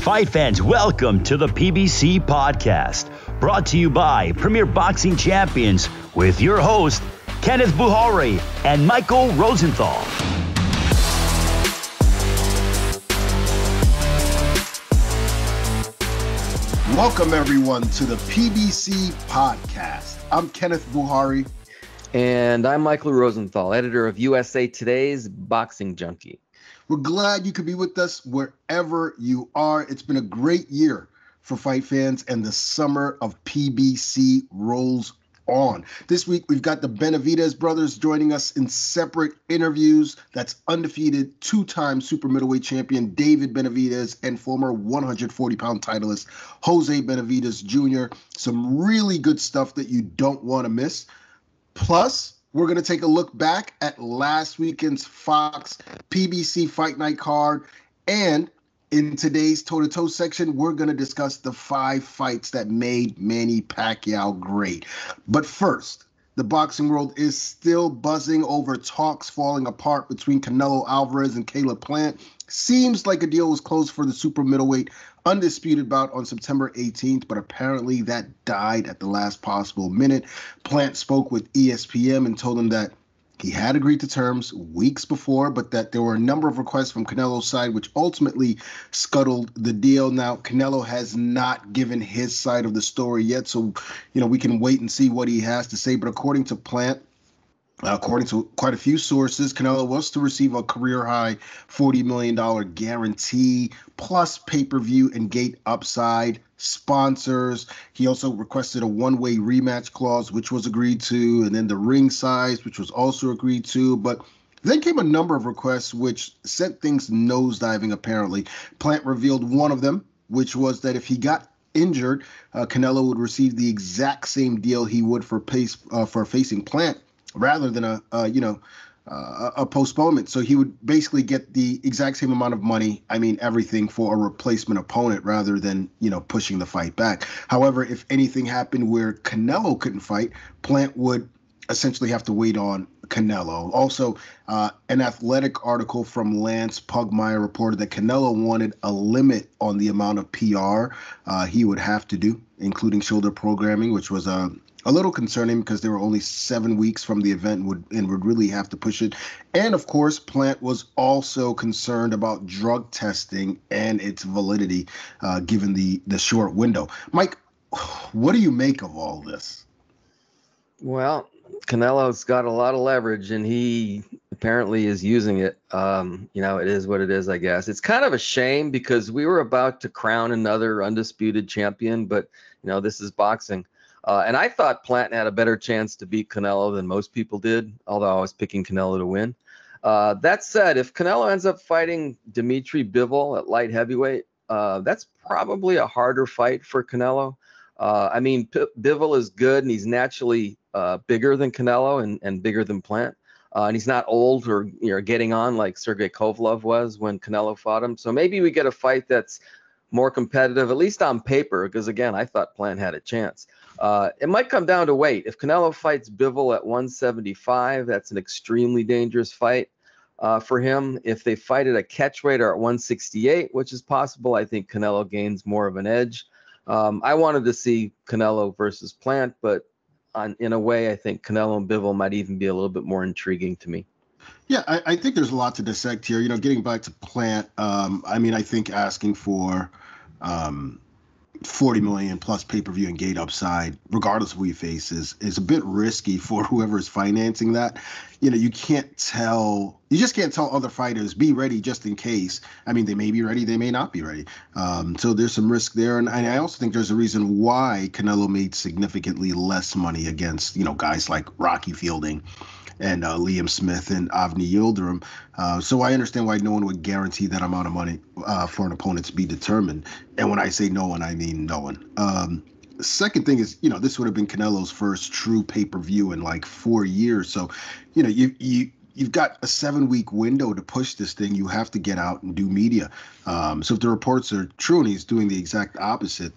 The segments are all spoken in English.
Fight fans, welcome to the PBC Podcast, brought to you by Premier Boxing Champions with your host, Kenneth Bouhairie and Michael Rosenthal. Welcome, everyone, to the PBC Podcast. I'm Kenneth Bouhairie. And I'm Michael Rosenthal, editor of USA Today's Boxing Junkie. We're glad you could be with us wherever you are. It's been a great year for fight fans, and the summer of PBC rolls on. This week, we've got the Benavidez brothers joining us in separate interviews. That's undefeated two-time super middleweight champion David Benavidez and former 140-pound titleist Jose Benavidez Jr. Some really good stuff that you don't want to miss. Plus, we're going to take a look back at last weekend's Fox PBC Fight Night card. And in today's toe-to-toe section, we're going to discuss the 5 fights that made Manny Pacquiao great. But first, the boxing world is still buzzing over talks falling apart between Canelo Alvarez and Canelo-Plant. Seems like a deal was closed for the super middleweight undisputed bout on September 18th, but apparently that died at the last possible minute. Plant spoke with ESPN and told him that he had agreed to terms weeks before, but that there were a number of requests from Canelo's side, which ultimately scuttled the deal. Now, Canelo has not given his side of the story yet, so we can wait and see what he has to say. But according to Plant, according to quite a few sources, Canelo was to receive a career-high $40 million guarantee, plus pay-per-view and gate upside, sponsors. He also requested a one-way rematch clause, which was agreed to, and then the ring size, which was also agreed to. But then came a number of requests which sent things nosediving, apparently. Plant revealed one of them, which was that if he got injured, Canelo would receive the exact same deal he would for facing Plant, rather than a postponement. So he would basically get the exact same amount of money, everything, for a replacement opponent rather than, pushing the fight back. However, if anything happened where Canelo couldn't fight, Plant would essentially have to wait on Canelo. Also, an Athletic article from Lance Pugmire reported that Canelo wanted a limit on the amount of PR he would have to do, including shoulder programming, which was a little concerning because there were only 7 weeks from the event and would really have to push it. And of course, Plant was also concerned about drug testing and its validity, given the short window. Mike, what do you make of all this? Well, Canelo's got a lot of leverage, and he apparently is using it. It is what it is, I guess. It's kind of a shame because we were about to crown another undisputed champion, but, this is boxing. And I thought Plant had a better chance to beat Canelo than most people did, although I was picking Canelo to win. That said, if Canelo ends up fighting Dimitri Bivol at light heavyweight, that's probably a harder fight for Canelo. Bivol is good, and he's naturally bigger than Canelo and bigger than Plant. And he's not old or getting on like Sergey Kovalev was when Canelo fought him. So maybe we get a fight that's more competitive, at least on paper, because, again, I thought Plant had a chance. It might come down to weight. If Canelo fights Bivol at 175, that's an extremely dangerous fight for him. If they fight at a catchweight or at 168, which is possible, I think Canelo gains more of an edge. I wanted to see Canelo versus Plant, but in a way, I think Canelo and Bivol might even be a little bit more intriguing to me. Yeah, I think there's a lot to dissect here. Getting back to Plant, I think asking for 40 million plus pay-per-view and gate upside, regardless of who he faces, is a bit risky for whoever is financing that. You just can't tell other fighters, be ready just in case. They may be ready, they may not be ready. So there's some risk there. And I also think there's a reason why Canelo made significantly less money against, guys like Rocky Fielding and Liam Smith and Avni Yildirim. So I understand why no one would guarantee that amount of money for an opponent to be determined. And when I say no one, I mean no one. Second thing is, this would have been Canelo's first true pay-per-view in like 4 years. So, you've got a 7-week window to push this thing. You have to get out and do media. So if the reports are true and he's doing the exact opposite,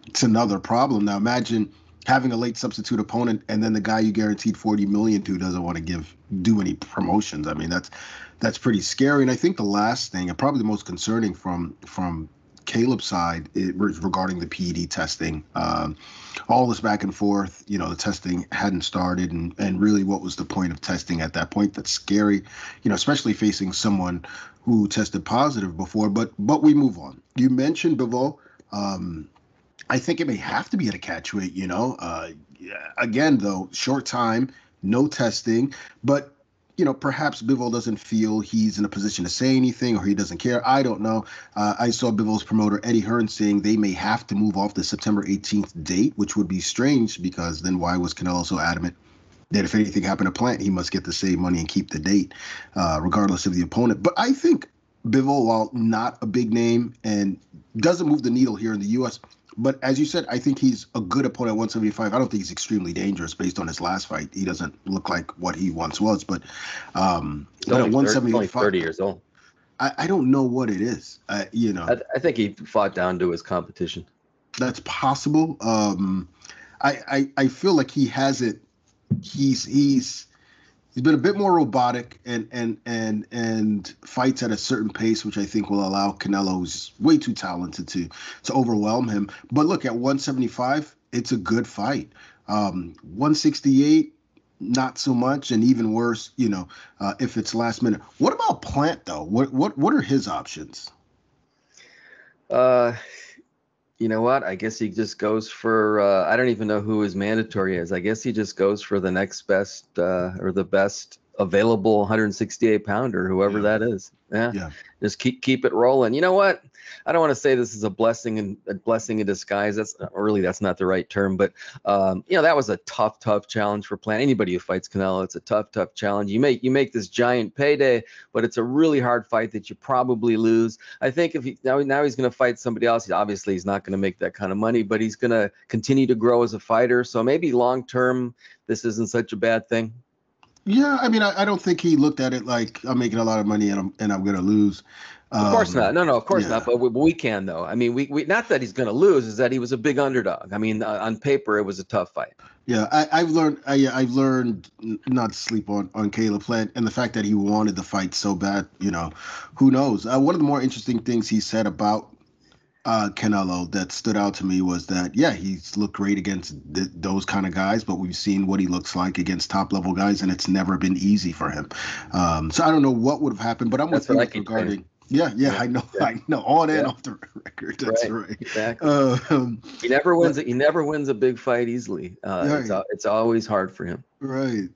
it's another problem. Now imagine having a late substitute opponent and then the guy you guaranteed 40 million to doesn't want to do any promotions. That's pretty scary. And I think the last thing, and probably the most concerning from Caleb's side regarding the PED testing. All this back and forth, the testing hadn't started, and really what was the point of testing at that point? That's scary, especially facing someone who tested positive before, but we move on. You mentioned Bivol. I think it may have to be at a catch weight, again, though, short time, no testing, but perhaps Bivol doesn't feel he's in a position to say anything, or he doesn't care. I don't know. I saw Bivol's promoter, Eddie Hearn, saying they may have to move off the September 18th date, which would be strange, because then why was Canelo so adamant that if anything happened to Plant, he must get the same money and keep the date, regardless of the opponent? But I think Bivol, while not a big name and doesn't move the needle here in the U.S., but as you said, I think he's a good opponent at 175. I don't think he's extremely dangerous based on his last fight. He doesn't look like what he once was. But at 175, only 30 years old. I don't know what it is. I think he fought down to his competition. That's possible. I feel like he has it. He's been a bit more robotic and fights at a certain pace, which I think will allow Canelo, who's way too talented, to overwhelm him. But look, at 175, it's a good fight. 168, not so much, and even worse, if it's last minute. What about Plant, though? What are his options? You know what? I guess he just goes for, I don't even know who his mandatory is. I guess he just goes for the next best or the best available 168-pounder, whoever that is. Yeah. Just keep it rolling. You know what? I don't want to say this is a blessing in disguise. That's not the right term, but that was a tough challenge for Plant. Anybody who fights Canelo, it's a tough challenge. You make this giant payday, but it's a really hard fight that you probably lose. I think if now he's going to fight somebody else, obviously he's not going to make that kind of money, but he's going to continue to grow as a fighter. So maybe long term, this isn't such a bad thing. Yeah, I mean, I don't think he looked at it like I'm making a lot of money and I'm going to lose. Of course not. No, of course not. But we can, though. I mean, we not that he's going to lose, is that he was a big underdog. I mean, on paper, it was a tough fight. Yeah, I've learned not to sleep on Canelo-Plant, and the fact that he wanted the fight so bad. Who knows? One of the more interesting things he said about Canelo that stood out to me was that, he's looked great against those kind of guys, but we've seen what he looks like against top level guys, and it's never been easy for him. So I don't know what would have happened, but I'm with you regarding. Yeah, I know, on and off the record. That's right. Exactly. He never wins. He never wins a big fight easily. It's always hard for him. Right.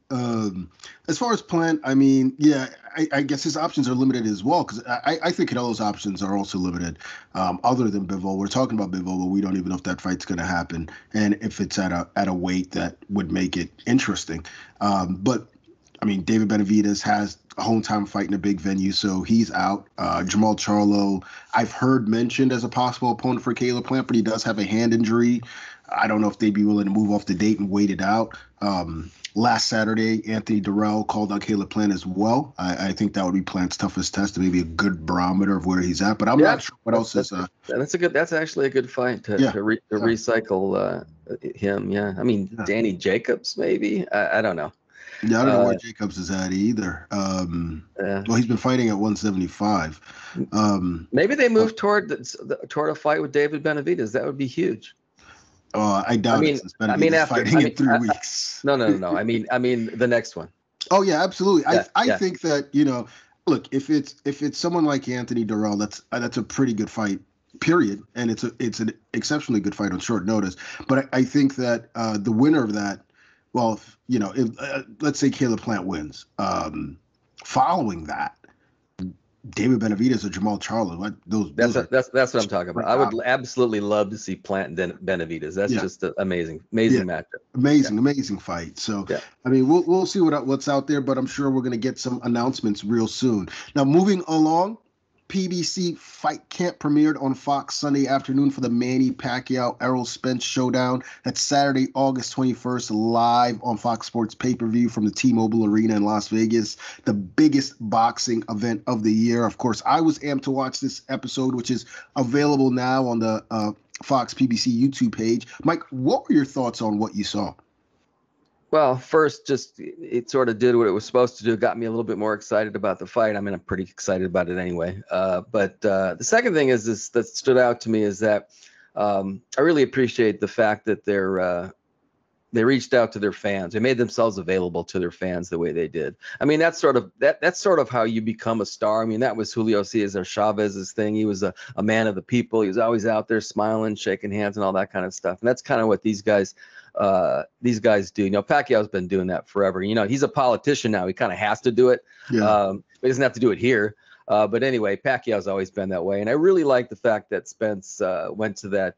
As far as Plant, I mean, I guess his options are limited as well, because I think Canelo's options are also limited. Other than Bivol, we're talking about Bivol, but we don't even know if that fight's going to happen, and if it's at a weight that would make it interesting. But I mean, David Benavidez has a hometown fight in a big venue, so he's out. Jamal Charlo, I've heard mentioned as a possible opponent for Canelo-Plant, but he does have a hand injury. I don't know if they'd be willing to move off the date and wait it out. Last Saturday, Anthony Durrell called out Canelo-Plant as well. I think that would be Plant's toughest test, and maybe a good barometer of where he's at. But I'm not sure what else is. That's actually a good fight to recycle him. Yeah, I mean, Danny Jacobs maybe. I don't know. Yeah, I don't know where Jacobs is at either. Well, he's been fighting at 175. Maybe they move toward a fight with David Benavidez. That would be huge. I doubt it. After fighting in 3 weeks. No. I mean the next one. Oh yeah, absolutely. I think that look, if it's someone like Anthony Durrell, that's a pretty good fight. Period, and it's an exceptionally good fight on short notice. But I think that the winner of that. Well, let's say Canelo-Plant wins. Following that, David Benavidez or Jamal Charlo, that's what I'm talking about. I would absolutely love to see Plant and Benavidez. That's just an amazing matchup. Amazing fight. So, I mean, we'll see what's out there, but I'm sure we're going to get some announcements real soon. Now, moving along. PBC Fight Camp premiered on Fox Sunday afternoon for the Manny Pacquiao Spence showdown. That's Saturday, August 21st, live on Fox Sports pay-per-view from the T-Mobile Arena in Las Vegas, the biggest boxing event of the year. Of course, I was amped to watch this episode, which is available now on the Fox PBC YouTube page. Mike, what were your thoughts on what you saw? Well, first, just it sort of did what it was supposed to do. It got me a little bit more excited about the fight. I mean, I'm pretty excited about it anyway. But the second thing is this that stood out to me is that I really appreciate the fact that they reached out to their fans. They made themselves available to their fans the way they did. I mean, that's sort of how you become a star. I mean, that was Julio Cesar Chavez's thing. He was a man of the people. He was always out there smiling, shaking hands, and all that kind of stuff. And that's kind of what these guys do. You know, Pacquiao's been doing that forever. You know, he's a politician now. He kind of has to do it. Yeah. He doesn't have to do it here. But anyway, Pacquiao's always been that way. And I really like the fact that Spence went to that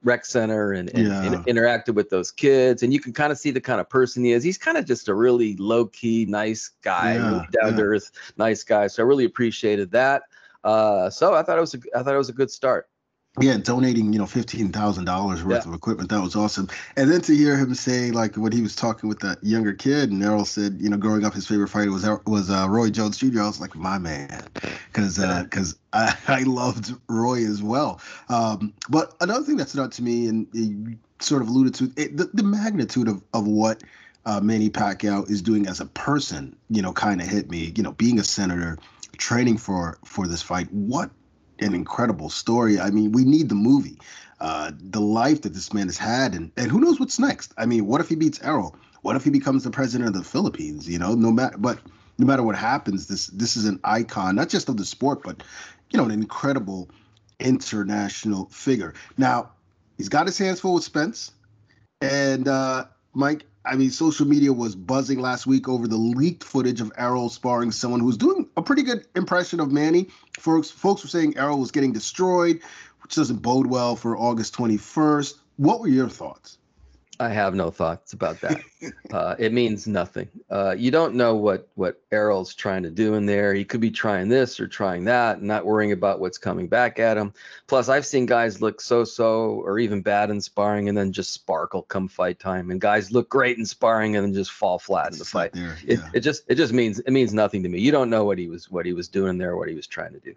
rec center and interacted with those kids. And you can kind of see the kind of person he is. He's kind of just a really low-key, nice guy, really down-to-earth, nice guy. So I really appreciated that. So I thought it was a good start. Yeah, donating, $15,000 worth of equipment. That was awesome. And then to hear him say, like, when he was talking with that younger kid, and Errol said, growing up, his favorite fighter was Roy Jones Jr. I was like, my man, because I loved Roy as well. But another thing that stood out to me, and you sort of alluded to, the magnitude of what Manny Pacquiao is doing as a person, kind of hit me. Being a senator, training for this fight, what an incredible story. I mean, we need the movie, the life that this man has had, and who knows what's next. I mean, what if he beats Errol? What if he becomes the president of the Philippines? No matter what happens, this is an icon, not just of the sport, but an incredible international figure. Now, he's got his hands full with Spence, and Mike, I mean, social media was buzzing last week over the leaked footage of Errol sparring someone who's doing a pretty good impression of Manny. Folks were saying Errol was getting destroyed, which doesn't bode well for August 21st. What were your thoughts? I have no thoughts about that. It means nothing. You don't know what Errol's trying to do in there. He could be trying this or trying that and not worrying about what's coming back at him. Plus, I've seen guys look so-so or even bad in sparring and then just sparkle come fight time. And guys look great in sparring and then just fall flat in the fight. It just means nothing to me. You don't know what he was doing there, what he was trying to do.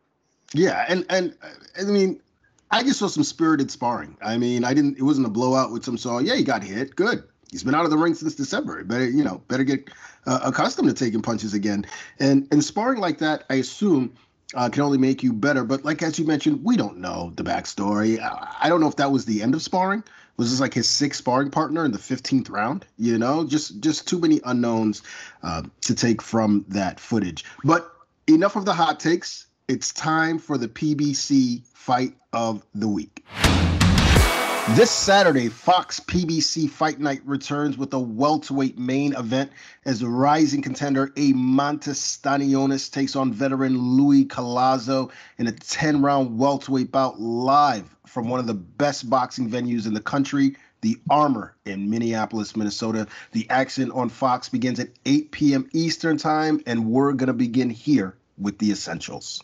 Yeah, and I mean, I just saw some spirited sparring. I mean, it wasn't a blowout with some saw. Yeah, he got hit. Good. He's been out of the ring since December. Better get accustomed to taking punches again. And sparring like that, I assume, can only make you better. But like, as you mentioned, we don't know the backstory. I don't know if that was the end of sparring. Was this like his sixth sparring partner in the 15th round? Just too many unknowns to take from that footage. But enough of the hot takes. It's time for the PBC Fight of the Week. This Saturday, Fox PBC Fight Night returns with a welterweight main event as rising contender Eimantas Stanionis takes on veteran Louis Collazo in a 10-round welterweight bout live from one of the best boxing venues in the country, the Armour in Minneapolis, Minnesota. The action on Fox begins at 8 p.m. Eastern Time, and we're going to begin here with the essentials.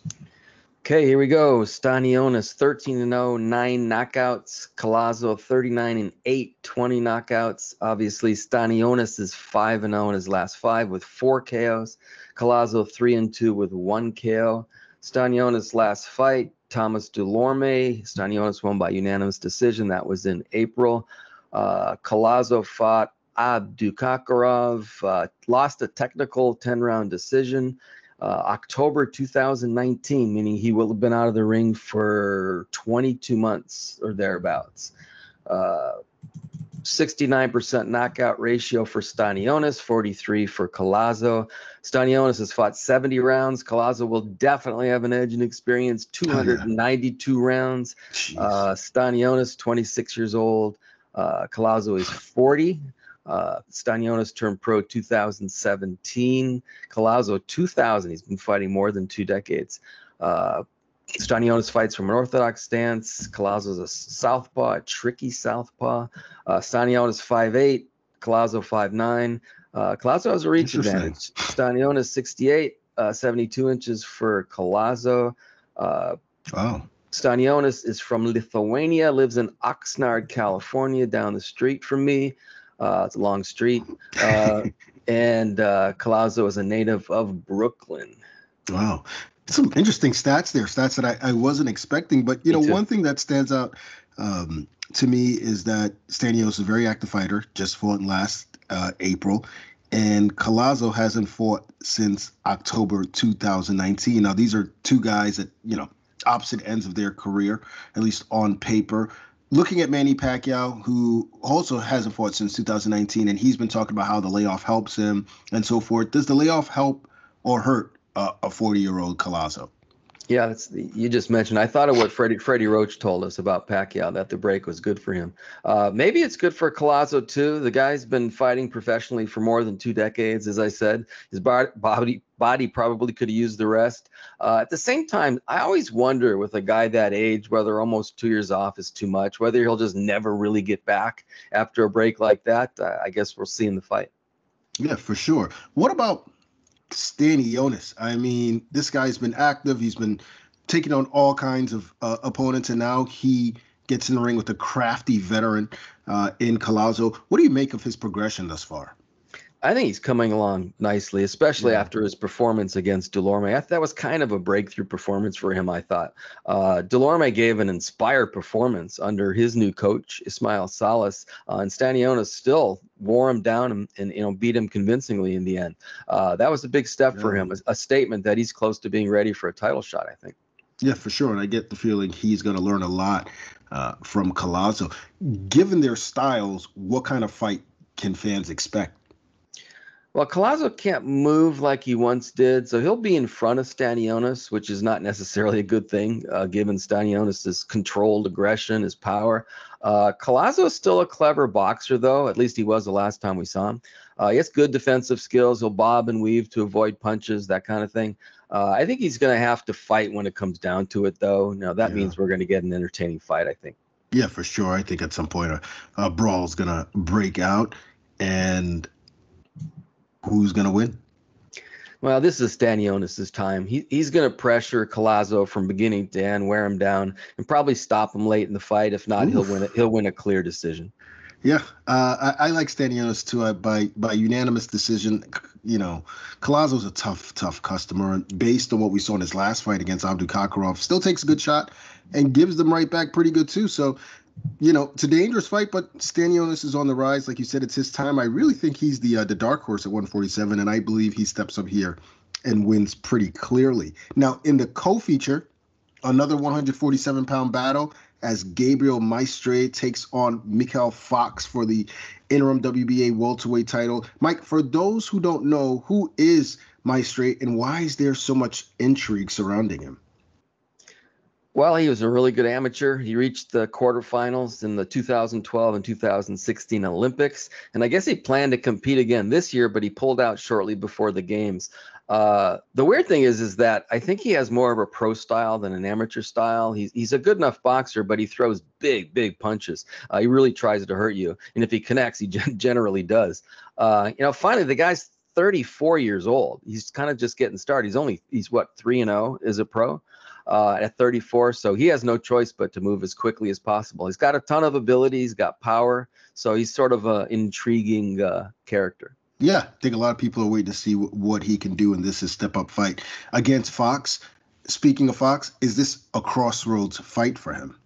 Okay, here we go. Stanionis 13-0, 9 knockouts. Collazo 39-8, 20 knockouts. Obviously, Stanionis is 5-0 in his last 5 with 4 KOs. Collazo 3-2 with 1 KO. Stanionis' last fight, Thomas Delorme. Stanionis won by unanimous decision. That was in April. Collazo fought Abdukakarov, lost a technical 10-round decision. October 2019, meaning he will have been out of the ring for 22 months or thereabouts. 69% knockout ratio for Stanionis, 43 for Collazo. Stanionis has fought 70 rounds. Collazo will definitely have an edge in experience, 292 rounds. Stanionis, 26 years old. Collazo is 40. Stanionis turned pro 2017. Collazo 2000. He's been fighting more than 2 decades. Stanionis fights from an orthodox stance. Collazo's a southpaw, a tricky southpaw. Stanionis 5'8", Collazo 5'9". Collazo has a reach advantage. Stanionis 68, 72 inches for Collazo. Wow. Stanionis is from Lithuania, lives in Oxnard, California, down the street from me. It's a long street. And Collazo is a native of Brooklyn. Wow. Some interesting stats there, stats that I wasn't expecting. But, one thing that stands out to me is that Stanionis is a very active fighter, just fought in last April. And Collazo hasn't fought since October 2019. Now, these are two guys at, opposite ends of their career, at least on paper. Looking at Manny Pacquiao, who also hasn't fought since 2019, and he's been talking about how the layoff helps him and so forth. Does the layoff help or hurt a 40-year-old Collazo? Yeah, you just mentioned. I thought of what Freddie Roach told us about Pacquiao, that the break was good for him. Maybe it's good for Collazo too. The guy's been fighting professionally for more than 2 decades, as I said. His body probably could have used the rest. At the same time, I always wonder with a guy that age whether almost 2 years off is too much, whether he'll just never really get back after a break like that. I guess we'll see in the fight. Yeah, for sure. What about Stanionis? I mean, this guy's been active. He's been taking on all kinds of opponents, and now he gets in the ring with a crafty veteran in Collazo. What do you make of his progression thus far? I think he's coming along nicely, especially after his performance against Delorme. That was kind of a breakthrough performance for him, I thought. Delorme gave an inspired performance under his new coach, Ismael Salas, and Stanionis still wore him down and beat him convincingly in the end. That was a big step for him, a statement that he's close to being ready for a title shot, I think. Yeah, for sure. And I get the feeling he's going to learn a lot from Collazo. Given their styles, what kind of fight can fans expect? Well, Collazo can't move like he once did, so he'll be in front of Stanionis, which is not necessarily a good thing, given Stanionis' controlled aggression, his power. Collazo is still a clever boxer, though. At least he was the last time we saw him. He has good defensive skills. He'll bob and weave to avoid punches, that kind of thing. I think he's going to have to fight when it comes down to it, though. Now, that means we're going to get an entertaining fight, I think. Yeah, for sure. I think at some point a brawl is going to break out. And who's going to win? Well, this is Stanionis' time. He's going to pressure Collazo from beginning to end, wear him down, and probably stop him late in the fight. If not, he'll win a clear decision. Yeah, I like Stanionis too. By unanimous decision. Collazo's a tough customer, and based on what we saw in his last fight against Abdukakarov, still takes a good shot and gives them right back pretty good too. So, it's a dangerous fight, but Stanionis is on the rise. Like you said, it's his time. I really think he's the dark horse at 147, and I believe he steps up here and wins pretty clearly. Now, in the co-feature, another 147-pound battle as Gabriel Maestre takes on Mikhail Fox for the interim WBA welterweight title. Mike, for those who don't know, who is Maestre and why is there so much intrigue surrounding him? Well, he was a really good amateur. He reached the quarterfinals in the 2012 and 2016 Olympics, and I guess he planned to compete again this year, but he pulled out shortly before the games. The weird thing is that I think he has more of a pro style than an amateur style. He's a good enough boxer, but he throws big punches. He really tries to hurt you, and if he connects, he generally does. Finally, the guy's 34 years old. He's kind of just getting started. He's what, 3-0 as a pro? At 34, so he has no choice but to move as quickly as possible. He's got a ton of ability, he's got power, so he's sort of an intriguing character. Yeah, I think a lot of people are waiting to see what he can do in this step-up fight against Fox. Speaking of Fox, is this a crossroads fight for him?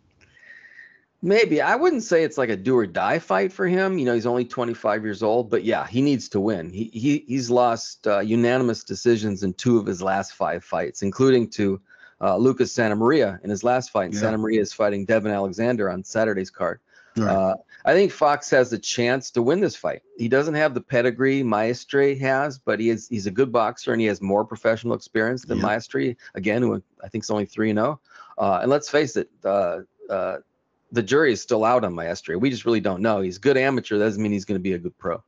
Maybe. I wouldn't say it's like a do-or-die fight for him. He's only 25 years old, but yeah, he needs to win. He's lost unanimous decisions in 2 of his last 5 fights, including to Lucas Santamaria in his last fight. Yeah. Santamaria is fighting Devin Alexander on Saturday's card. Right. I think Fox has a chance to win this fight. He doesn't have the pedigree Maestre has, but he's a good boxer and he has more professional experience than Maestre, again, who I think is only 3-0. And let's face it, the jury is still out on Maestre. We just really don't know. He's a good amateur. That doesn't mean he's going to be a good pro.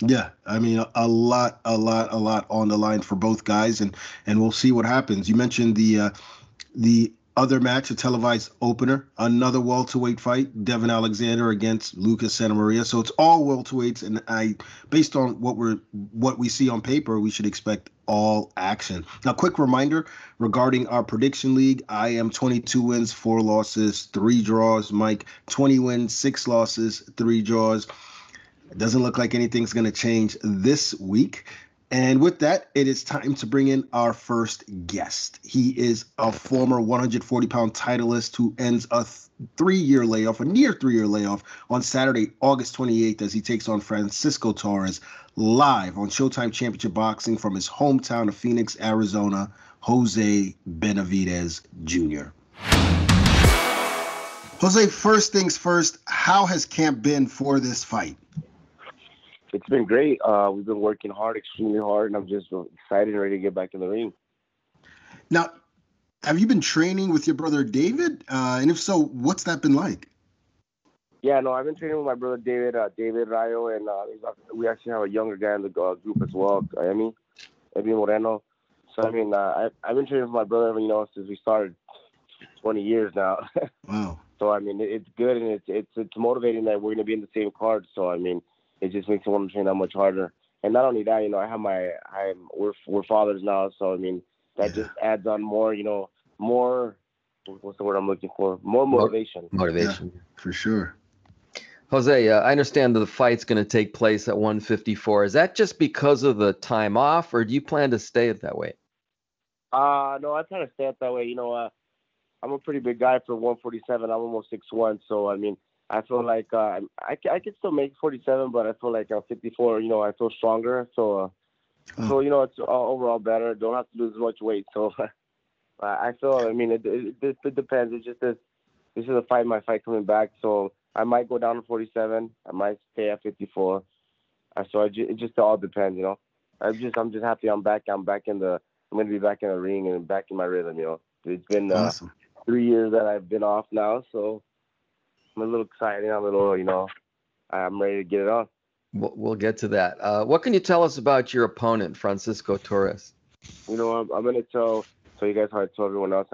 Yeah, I mean, a lot on the line for both guys, and we'll see what happens. You mentioned the other match, a televised opener, another welterweight fight, Devin Alexander against Lucas Santamaria. So it's all welterweights, and based on what we see on paper, we should expect all action. Now, quick reminder regarding our prediction league: I am 22 wins, 4 losses, 3 draws. Mike, 20 wins, 6 losses, 3 draws. It doesn't look like anything's going to change this week. And with that, it is time to bring in our first guest. He is a former 140-pound titleist who ends a near 3-year layoff on Saturday, August 28th, as he takes on Francisco Torres live on Showtime Championship Boxing from his hometown of Phoenix, Arizona, Jose Benavidez Jr. Jose, first things first, how has camp been for this fight? It's been great. We've been working hard, extremely hard, and I'm just excited and ready to get back in the ring. Now, have you been training with your brother David? And if so, what's that been like? Yeah, no, I've been training with my brother David, David Rayo, and we actually have a younger guy in the group as well, Emi Moreno. So, I mean, I've been training with my brother, since we started 20 years now. Wow. So, I mean, it's good, and it's motivating that we're going to be in the same card. So, I mean, it just makes me want to train that much harder. And not only that, I have we're fathers now. So, I mean, that just adds on more, more, what's the word I'm looking for? More motivation. Motivation. Yeah, for sure. Jose, I understand that the fight's going to take place at 154. Is that just because of the time off, or do you plan to stay at that weight? No, I plan to stay at that weight. I'm a pretty big guy for 147. I'm almost 6'1", so I mean, I feel like I could still make 47, but I feel like 54. I feel stronger, so it's overall better. Don't have to lose as much weight, so I feel. I mean, it depends. It's just this is my fight coming back, so I might go down to 47. I might stay at 54. So it just all depends, I'm just happy I'm back. I'm going to be back in the ring and back in my rhythm, It's been awesome. 3 years that I've been off now, so I'm a little excited. I'm ready to get it on. We'll get to that. What can you tell us about your opponent, Francisco Torres? I'm going to tell you guys how I tell everyone else.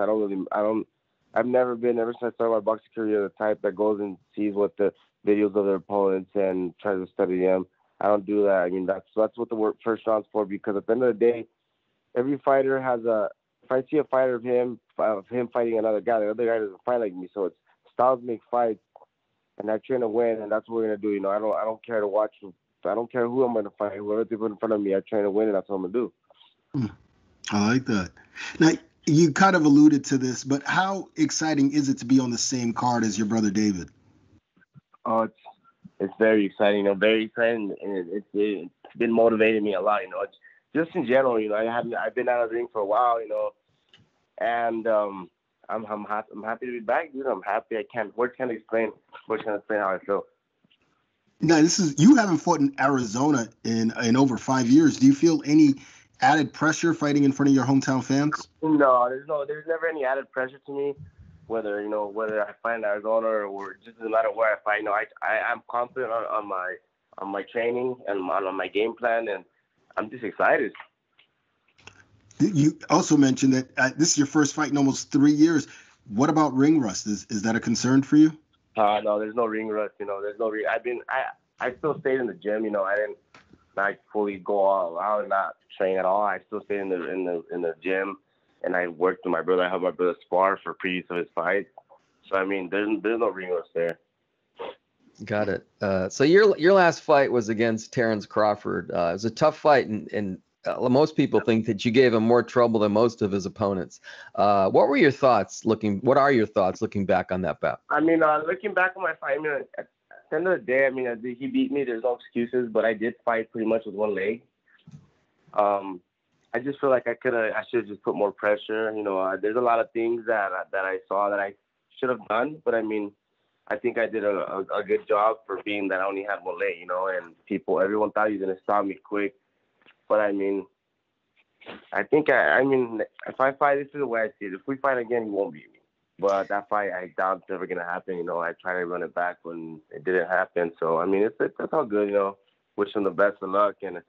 I've never been, ever since I started my boxing career, the type that goes and sees what the videos of their opponents and tries to study them. I don't do that. I mean, that's what the first round's for, because at the end of the day, every fighter has if I see a fighter of him fighting another guy, the other guy doesn't fight like me. So it's styles make fights, and I train to win, and that's what we're going to do. I don't care to watch. I don't care who I'm going to fight. Whoever they put in front of me, I train to win, and that's what I'm going to do. I like that. Now, you kind of alluded to this, but how exciting is it to be on the same card as your brother David? Oh, it's very exciting. Very exciting, and it's been motivating me a lot. Just in general. I've been out of the ring for a while. And I'm happy to be back, dude. I'm happy. Words can't explain how I feel. Now, you haven't fought in Arizona in over 5 years. Do you feel any added pressure fighting in front of your hometown fans? No, there's never any added pressure to me. Whether I fight in Arizona or just doesn't matter where I fight. I'm confident on my training and on my game plan, and I'm just excited. You also mentioned that this is your first fight in almost 3 years. What about ring rust? Is that a concern for you? No, there's no ring rust. There's no ring. I still stayed in the gym. I didn't fully go all out and not train at all. I still stayed in the gym, and I worked with my brother. I helped my brother spar for previous of his fight. So I mean, there's no ring rust there. Got it. So your last fight was against Terrence Crawford. It was a tough fight, and most people think that you gave him more trouble than most of his opponents. What are your thoughts looking back on that bout? I mean, looking back on my fight, at the end of the day, he beat me. There's no excuses, but I did fight pretty much with one leg. I just feel like I should have just put more pressure. There's a lot of things that I saw that I should have done, but I think I did a good job for being that I only had one leg, and everyone thought he was going to stop me quick. But I think if I fight, this is the way I see it. If we fight again, he won't beat me. But that fight, I doubt it's ever going to happen. I tried to run it back when it didn't happen. So, it's all good, Wish him the best of luck. And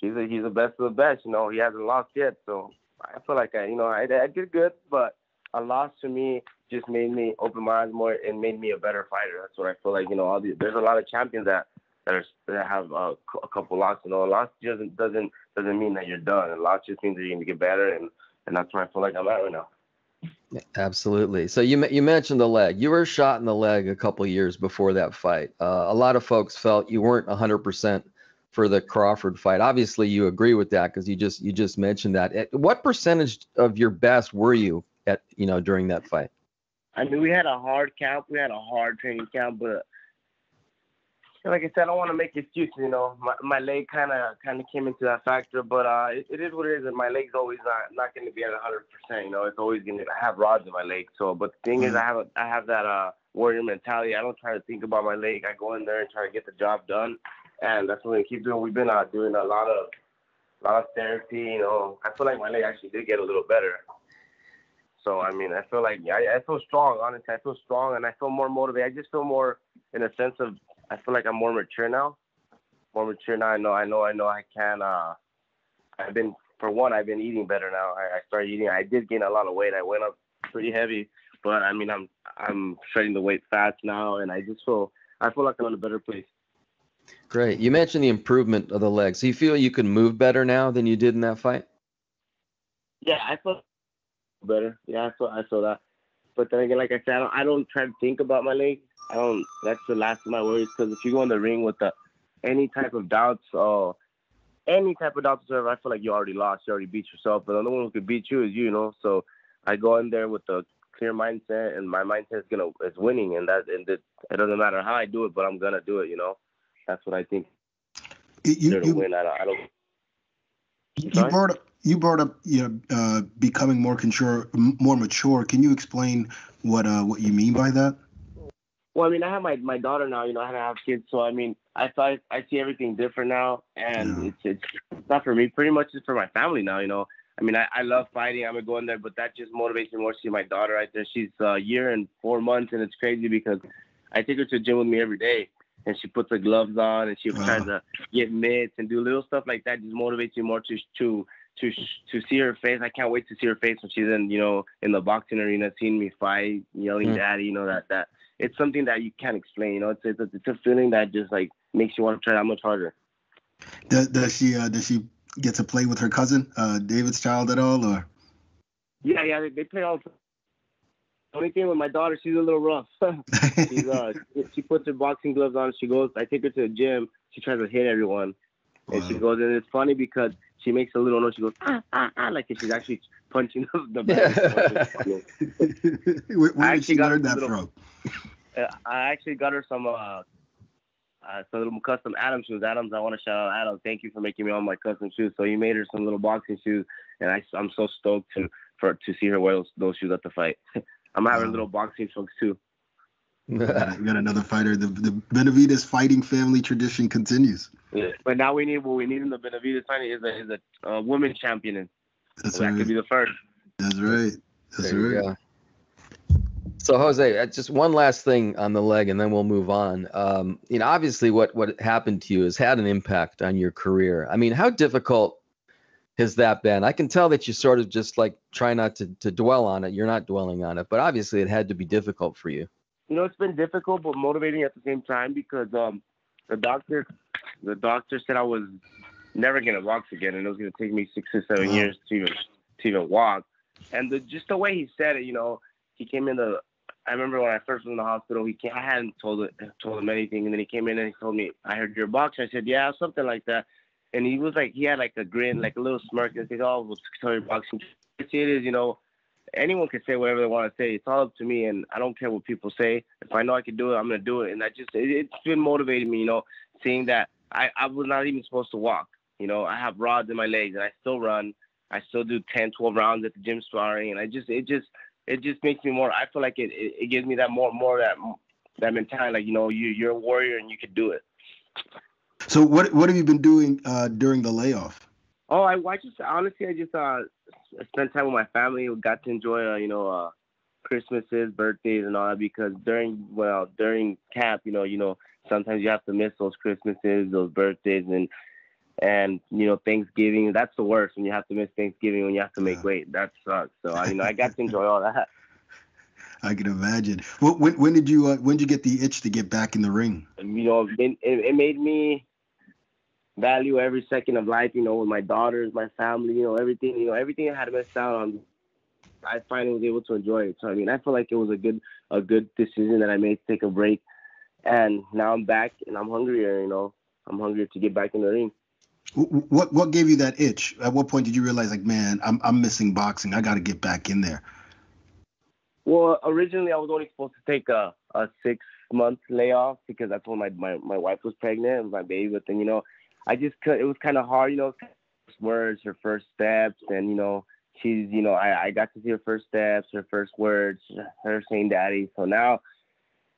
he's the best of the best, He hasn't lost yet. So I feel like I did good. But a loss to me just made me open my eyes more and made me a better fighter. That's what I feel like, there's a lot of champions that have a couple losses. A loss doesn't mean that you're done. A loss just means that you're going to get better, and that's where I feel like I'm at right now. Absolutely. So you mentioned the leg. You were shot in the leg a couple years before that fight. A lot of folks felt you weren't 100% for the Crawford fight. Obviously, you agree with that because you just mentioned that. What percentage of your best were you at, during that fight? I mean, we had a hard camp. We had a hard training camp, but like I said, I don't want to make excuses. My leg kind of came into that factor, but it is what it is. And my leg's always not going to be at 100%. It's always going to have rods in my leg. So, but the thing is, I have that warrior mentality. I don't try to think about my leg. I go in there and try to get the job done, and that's what we keep doing. We've been doing a lot of therapy. I feel like my leg actually did get a little better. So, I mean, I feel like I feel strong. Honestly, I feel strong, and I feel more motivated. I just feel more in a sense of I feel like I'm more mature now. I know I can. I've been eating better now. I started eating. I did gain a lot of weight. I went up pretty heavy, but I mean, I'm shedding the weight fast now, and I feel like I'm in a better place. Great. You mentioned the improvement of the legs. So you feel you can move better now than you did in that fight? Yeah, I feel better. Yeah, I feel that. But then again, like I said, I don't try to think about my legs. That's the last of my worries, because if you go in the ring with any type of doubts or any type of doubts, I feel like you already lost. You already beat yourself. But the only one who could beat you is you, So I go in there with a clear mindset, and my mindset is winning, and it doesn't matter how I do it, but I'm gonna do it. That's what I think. To win. I don't. You brought up becoming more mature. Can you explain what you mean by that? Well, I mean, I have my daughter now. I have kids, so I mean, I see everything different now, and it's not for me. Pretty much it's for my family now. I mean, I love fighting. I'm gonna go in there, but that just motivates me more to see my daughter right there. She's a year and 4 months, and it's crazy because I take her to the gym with me every day, and she puts her gloves on, and she tries to get mitts and do little stuff like that. Just motivates me more to see her face. I can't wait to see her face when she's in the boxing arena, seeing me fight, yelling "Daddy," that. It's something that you can't explain. It's a feeling that just like makes you want to try that much harder. Does she get to play with her cousin, David's child, at all, or? Yeah, they play all the time. The only thing with my daughter, she's a little rough. She puts her boxing gloves on. I take her to the gym. She tries to hit everyone, and she goes. And it's funny because she makes a little noise. She goes like she's actually punching the bag. Where did she learn that from? I actually got her some little custom Adams shoes. Adams, I want to shout out Adams. Thank you for making me all my custom shoes. So he made her some little boxing shoes, and I'm so stoked to see her wear those shoes at the fight. I'm having little boxing trunks too. We got another fighter. The Benavidez fighting family tradition continues. Yeah, but now we need in the Benavidez fighting is a women's champion. That's right. That could be the first. That's right. That's right. Go. So Jose, just one last thing on the leg, and then we'll move on. Obviously, what happened to you has had an impact on your career. I mean, how difficult has that been? I can tell that you sort of just like try not to dwell on it. You're not dwelling on it, but obviously it had to be difficult for you. It's been difficult but motivating at the same time because the doctor said I was never gonna walk again, and it was gonna take me 6 or 7 years to even walk. And just the way he said it, he came in I remember when I first was in the hospital, I hadn't told him anything, and then he came in and he told me, "I heard you're a boxer." I said, "Yeah, something like that." And he was like, he had like a grin, like a little smirk, and he said, "Oh, well, sorry, boxing." It is, anyone can say whatever they want to say. It's all up to me, and I don't care what people say. If I know I can do it, I'm gonna do it. And it's been motivating me, seeing that I was not even supposed to walk. I have rods in my legs, and I still run. I still do 10, 12 rounds at the gym sparring, and it just makes me more. I feel like it gives me that more that mentality, like you're a warrior and you can do it. So what have you been doing during the layoff? Oh, I just honestly spent time with my family. We got to enjoy Christmases, birthdays, and all that because during camp, sometimes you have to miss those Christmases, those birthdays, and Thanksgiving. That's the worst when you have to miss Thanksgiving when you have to make weight. That sucks. So I got to enjoy all that. I can imagine. Well, when did you get the itch to get back in the ring? It made me value every second of life. With my daughters, my family, everything. Everything I had missed out on. I finally was able to enjoy it. So I feel like it was a good decision that I made to take a break, and now I'm back and I'm hungrier. I'm hungry to get back in the ring. What gave you that itch? At what point did you realize, like, man, I'm missing boxing. I got to get back in there? Well, originally I was only supposed to take a 6-month layoff because that's when my wife was pregnant with my baby. But then, I just couldn't. It was kind of hard, first words, her first steps, and she's, I got to see her first steps, her first words, her saying daddy. So now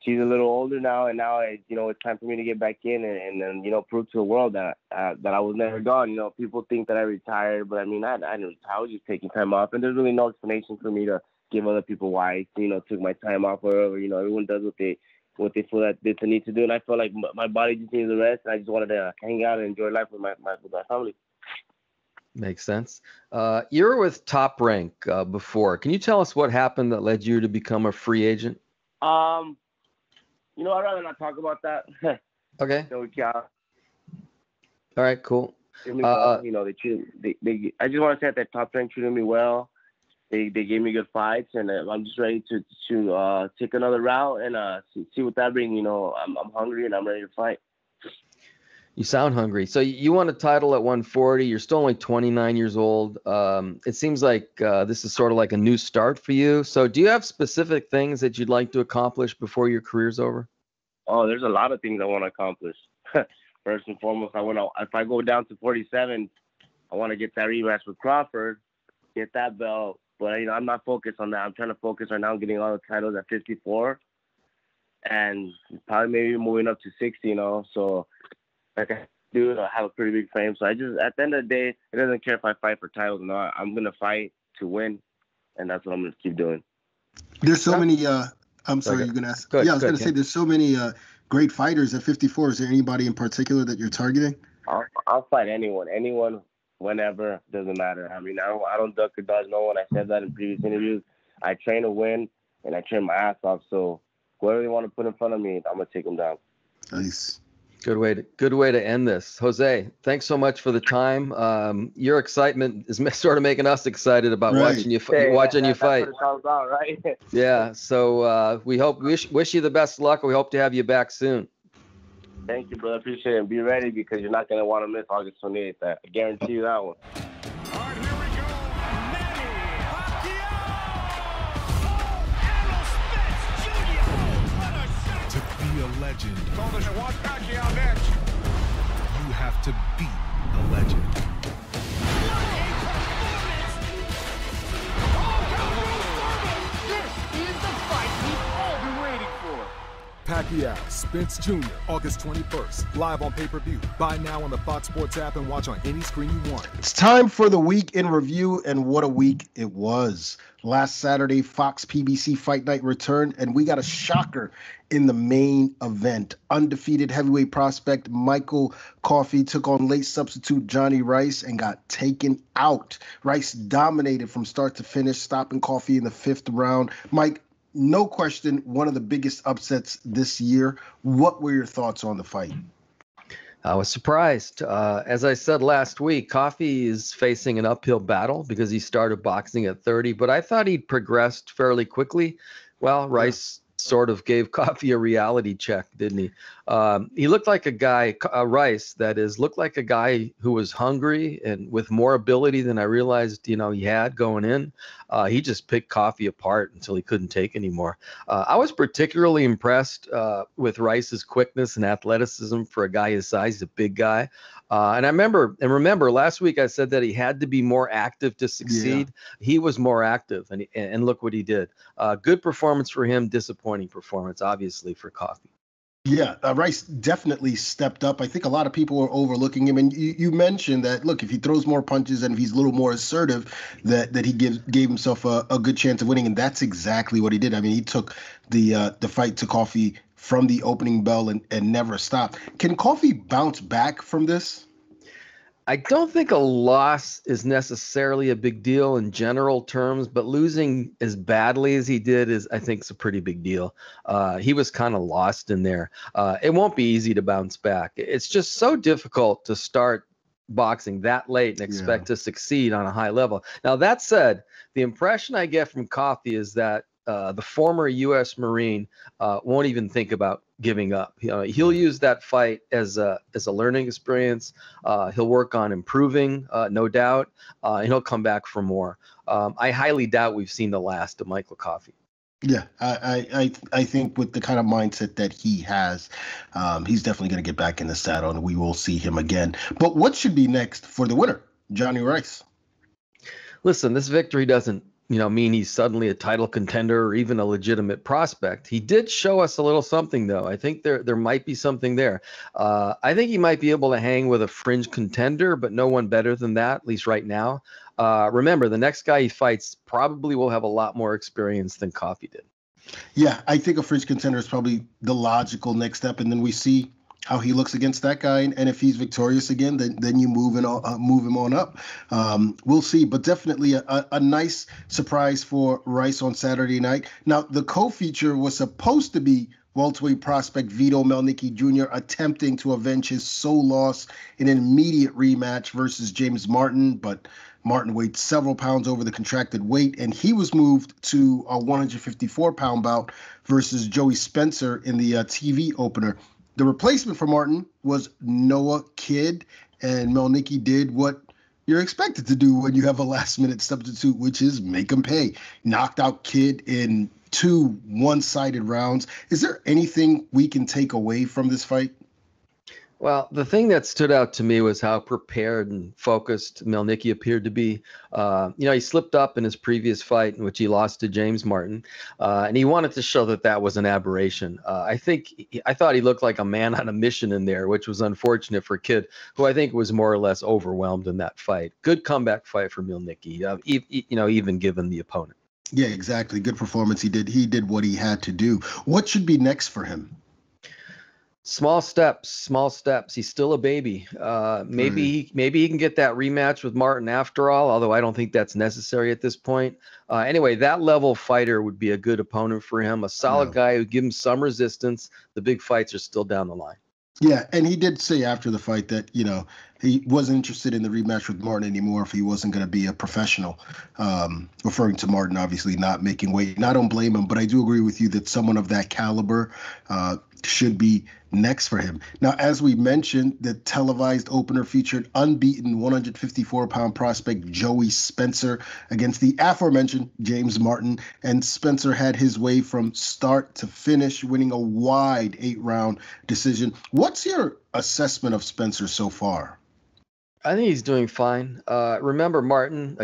she's a little older now, and now it's time for me to get back in and prove to the world that I was never gone. People think that I retired, but I mean I didn't retire. I was just taking time off, and there's really no explanation for me to give other people why I took my time off or whatever. Everyone does what they feel that they need to do, and I felt like my body just needed the rest, and I just wanted to hang out and enjoy life with my family. Makes sense. You were with Top Rank before. Can you tell us what happened that led you to become a free agent? I'd rather not talk about that. Okay. So, all right, cool. They treated, I just want to say that Top Rank treated me well. They gave me good fights, and I'm just ready to take another route and see what that brings. I'm hungry and I'm ready to fight. You sound hungry. So you won a title at 140. You're still only 29 years old. It seems like this is sort of like a new start for you. So do you have specific things that you'd like to accomplish before your career's over? Oh, there's a lot of things I want to accomplish. First and foremost, if I go down to 47, I want to get that rematch with Crawford, get that belt. But, I'm not focused on that. I'm trying to focus right now on getting all the titles at 54 and probably maybe moving up to 60, So, like I do, I have a pretty big frame. So at the end of the day, it doesn't care if I fight for titles or not. I'm going to fight to win, and that's what I'm going to keep doing. There's so many, I'm sorry, you're going to ask. I was going to say there's so many great fighters at 54. Is there anybody in particular that you're targeting? I'll fight anyone, whenever, doesn't matter. I mean, I don't duck or dodge no one. I said that in previous interviews. I train to win, and I train my ass off. So whoever they want to put in front of me, I'm going to take them down. Nice. Good way to end this. Jose, thanks so much for the time. Your excitement is sort of making us excited about watching you fight. That's what it's all about, right? Yeah. So we wish you the best luck. We hope to have you back soon. Thank you, brother. Appreciate it. Be ready because you're not going to want to miss August 28th. I guarantee you that one. All right, here we go. Manny Pacquiao! Canelo-Spence Jr. What a shot! To be a legend, Told us to watch Pacquiao next. you have to beat the legend. What a performance! Oh, Canelo-Spence! This is the fight we've all been waiting for. Pacquiao-Spence Jr., August 21st, live on pay-per-view. Buy now on the Fox Sports app and watch on any screen you want. It's time for the week in review, and what a week it was. Last Saturday, Fox PBC Fight Night returned, and we got a shocker in the main event. Undefeated heavyweight prospect Michael Coffey took on late substitute Johnny Rice and got taken out. Rice dominated from start to finish, stopping Coffey in the 5th round. Mike, no question, one of the biggest upsets this year. What were your thoughts on the fight? I was surprised. As I said last week, Coffey is facing an uphill battle because he started boxing at 30, but I thought he'd progressed fairly quickly. Well, Rice sort of gave Coffey a reality check, didn't he? He looked like a guy, Rice, that is, looked like a guy who was hungry and with more ability than I realized, he had going in. He just picked Coffey apart until he couldn't take anymore. I was particularly impressed with Rice's quickness and athleticism for a guy his size. He's a big guy. And remember last week I said that he had to be more active to succeed. Yeah. He was more active, and look what he did. Good performance for him, disappointing performance, obviously, for Coffey. Yeah, Rice definitely stepped up. I think a lot of people are overlooking him. And you mentioned that, look, if he throws more punches and if he's a little more assertive, that he gave himself a good chance of winning. And that's exactly what he did. I mean, he took the fight to Coffey from the opening bell and never stopped. Can Coffey bounce back from this? I don't think a loss is necessarily a big deal in general terms, but losing as badly as he did is, I think, is a pretty big deal. He was kind of lost in there. It won't be easy to bounce back. It's just so difficult to start boxing that late and expect to succeed on a high level. Now, that said, the impression I get from Coffey is that the former U.S. Marine won't even think about giving up. He'll use that fight as a learning experience. He'll work on improving, no doubt, and he'll come back for more. I highly doubt we've seen the last of Michael Coffey. Yeah, I think with the kind of mindset that he has, he's definitely going to get back in the saddle, and we will see him again. But what should be next for the winner, Johnny Rice? Listen, this victory doesn't mean he's suddenly a title contender or even a legitimate prospect. He did show us a little something, though. I think there might be something there. I think he might be able to hang with a fringe contender, but no one better than that, at least right now. Remember, the next guy he fights probably will have a lot more experience than Coffey did. Yeah, I think a fringe contender is probably the logical next step, and then we see how he looks against that guy, and if he's victorious again, then you move him on up. We'll see, but definitely a nice surprise for Rice on Saturday night. Now, the co-feature was supposed to be welterweight prospect Vito Mielnicki Jr. attempting to avenge his sole loss in an immediate rematch versus James Martin, but Martin weighed several pounds over the contracted weight, and he was moved to a 154-pound bout versus Joey Spencer in the TV opener. The replacement for Martin was Noah Kidd, and Mielnicki did what you're expected to do when you have a last-minute substitute, which is make him pay. Knocked out Kidd in 2 one-sided rounds. Is there anything we can take away from this fight? Well, the thing that stood out to me was how prepared and focused Mielnicki appeared to be. He slipped up in his previous fight in which he lost to James Martin, and he wanted to show that was an aberration. I thought he looked like a man on a mission in there, which was unfortunate for Kidd, who I think was more or less overwhelmed in that fight. Good comeback fight for Mielnicki, even given the opponent. Yeah, exactly. Good performance. He did what he had to do. What should be next for him? Small steps. He's still a baby. Maybe he can get that rematch with Martin after all, although I don't think that's necessary at this point. Anyway, that level fighter would be a good opponent for him, a solid guy who give him some resistance. The big fights are still down the line. Yeah, and he did say after the fight that, he wasn't interested in the rematch with Martin anymore if he wasn't going to be a professional, referring to Martin obviously not making weight. And I don't blame him, but I do agree with you that someone of that caliber should be next for him. Now, as we mentioned, the televised opener featured unbeaten 154-pound prospect Joey Spencer against the aforementioned James Martin, and Spencer had his way from start to finish, winning a wide 8-round decision. What's your assessment of Spencer so far? I think he's doing fine. Remember Martin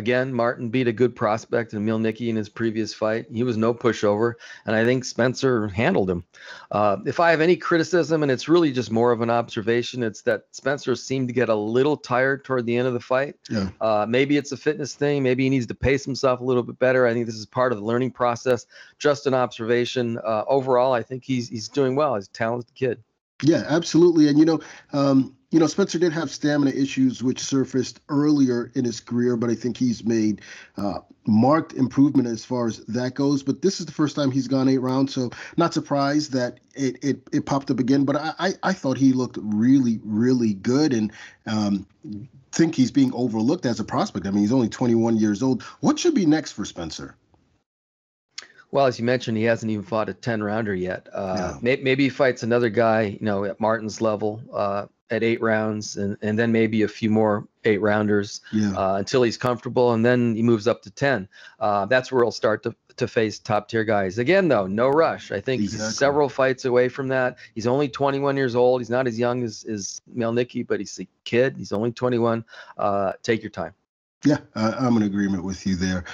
beat a good prospect in Mielnicki in his previous fight. He was no pushover, and I think Spencer handled him. If I have any criticism, and it's really just more of an observation, it's that Spencer seemed to get a little tired toward the end of the fight. Yeah. Maybe it's a fitness thing. Maybe he needs to pace himself a little bit better. I think this is part of the learning process. Just an observation. Overall, I think he's doing well. He's a talented kid. Yeah, absolutely. And, Spencer did have stamina issues which surfaced earlier in his career, but I think he's made marked improvement as far as that goes. But this is the first time he's gone 8 rounds, so not surprised that it popped up again. But I thought he looked really, really good, and think he's being overlooked as a prospect. I mean, he's only 21 years old. What should be next for Spencer? Well, as you mentioned, he hasn't even fought a 10-rounder yet. Maybe he fights another guy, at Martin's level at 8 rounds, and then maybe a few more 8-rounders until he's comfortable, and then he moves up to 10. That's where he'll start to face top-tier guys. Again, though, no rush. I think he's several fights away from that. He's only 21 years old. He's not as young as Mielnicki, but he's a kid. He's only 21. Take your time. Yeah, I'm in agreement with you there.